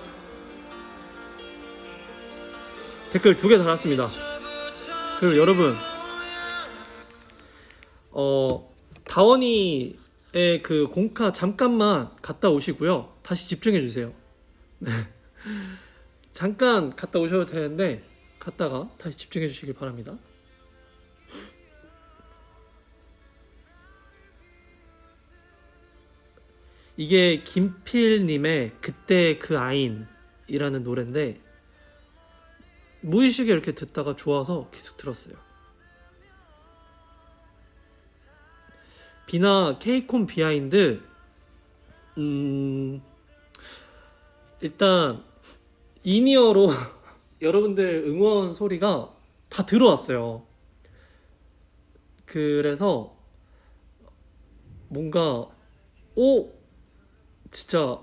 B: 댓글 2개 달았습니다. 그리고 여러분 다원이의 그 공카 잠깐만 갔다 오시고요. 다시 집중해 주세요. 네. 잠깐 갔다 오셔도 되는데 갔다가 다시 집중해 주시길 바랍니다. 이게 김필님의 그때 그 아인이라는 노래인데 무의식에 이렇게 듣다가 좋아서 계속 들었어요. 비나 케이콘 비하인드 일단 인이어로 여러분들 응원 소리가 다 들어왔어요. 그래서 뭔가 진짜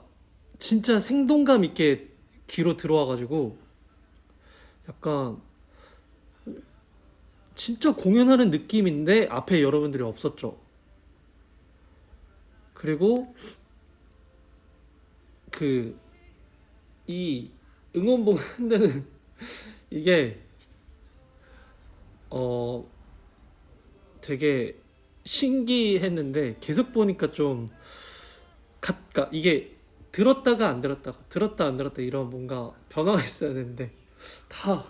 B: 생동감 있게 귀로 들어와가지고 약간 진짜 공연하는 느낌인데 앞에 여러분들이 없었죠. 그리고 이 응원봉 흔드는 이게 되게 신기했는데 계속 보니까 좀 이게 들었다가 안 들었다가 들었다 안 들었다 이런 뭔가 변화가 있어야 되는데 다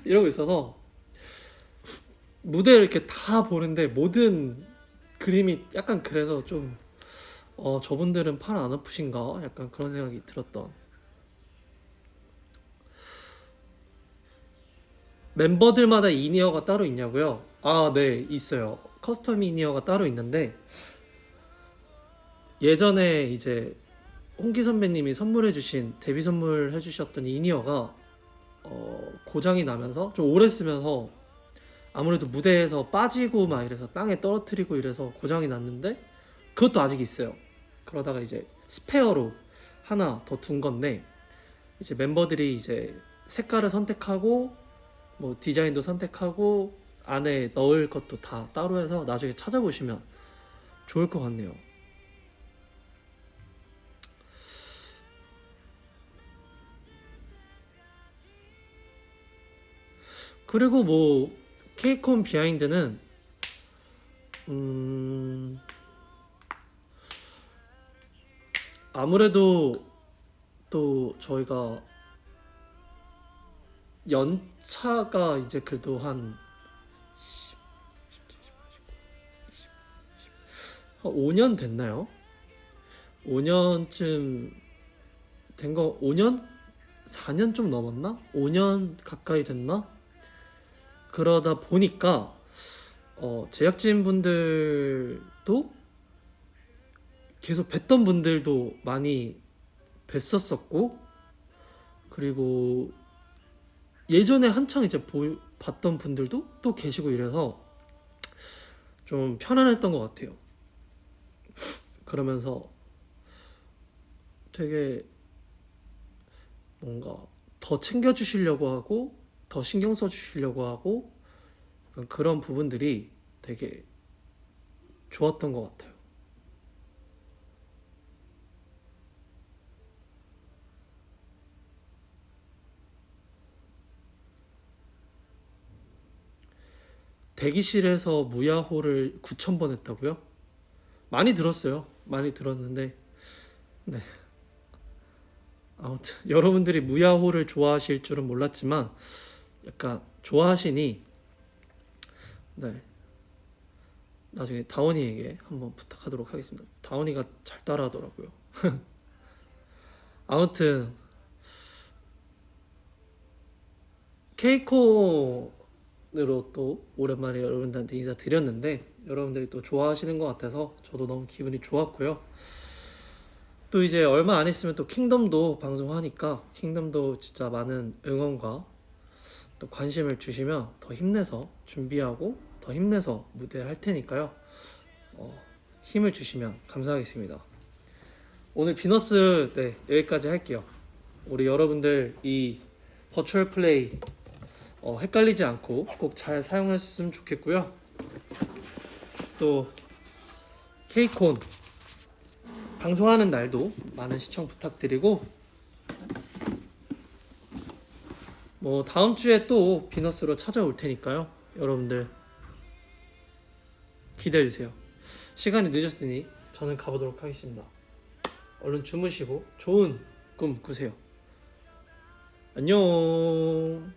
B: 이러고 있어서 무대를 이렇게 다 보는데 모든 그림이 약간 그래서 좀 저분들은 팔 안 아프신가? 약간 그런 생각이 들었던. 멤버들마다 이니어가 따로 있냐고요? 아, 네, 있어요. 커스텀 이니어가 따로 있는데 예전에 이제 홍기 선배님이 선물해주신 데뷔 선물해주셨던 이니어가 고장이 나면서 좀 오래 쓰면서 아무래도 무대에서 빠지고 막 이래서 땅에 떨어뜨리고 이래서 고장이 났는데 그것도 아직 있어요. 그러다가 이제 스페어로 하나 더 둔 건데 이제 멤버들이 이제 색깔을 선택하고 뭐 디자인도 선택하고 안에 넣을 것도 다 따로 해서 나중에 찾아보시면 좋을 것 같네요. 그리고 뭐 케이콘 비하인드는 아무래도 또 저희가 연차가 이제 그래도 한 5년 됐나요? 5년쯤 된 거 5년? 4년 좀 넘었나? 5년 가까이 됐나? 그러다 보니까 제작진 분들도 계속 뵀던 분들도 많이 뵀었었고 그리고 예전에 한창 이제 봤던 분들도 또 계시고 이래서 좀 편안했던 것 같아요. 그러면서 되게 뭔가 더 챙겨주시려고 하고 더 신경 써주시려고 하고 그런 부분들이 되게 좋았던 것 같아요. 대기실에서 무야호를 9,000번 했다고요? 많이 들었어요. 많이 들었는데 네. 아무튼 여러분들이 무야호를 좋아하실 줄은 몰랐지만 약간 좋아하시니 네. 나중에 다원이에게 한번 부탁하도록 하겠습니다. 다원이가 잘 따라하더라고요. 아무튼 케이콘으로 또 오랜만에 여러분들한테 인사드렸는데 여러분들이 또 좋아하시는 것 같아서 저도 너무 기분이 좋았고요. 또 이제 얼마 안 있으면 또 킹덤도 방송하니까 킹덤도 진짜 많은 응원과 또 관심을 주시면 더 힘내서 준비하고 더 힘내서 무대 할 테니까요. 힘을 주시면 감사하겠습니다. 오늘 비너스 네, 여기까지 할게요. 우리 여러분들 이 버추얼 플레이 헷갈리지 않고 꼭 잘 사용했으면 좋겠고요. 또 케이콘 방송하는 날도 많은 시청 부탁드리고 뭐 다음 주에 또 비너스로 찾아올 테니까요. 여러분들 기다려주세요. 시간이 늦었으니 저는 가보도록 하겠습니다. 얼른 주무시고 좋은 꿈 꾸세요. 안녕.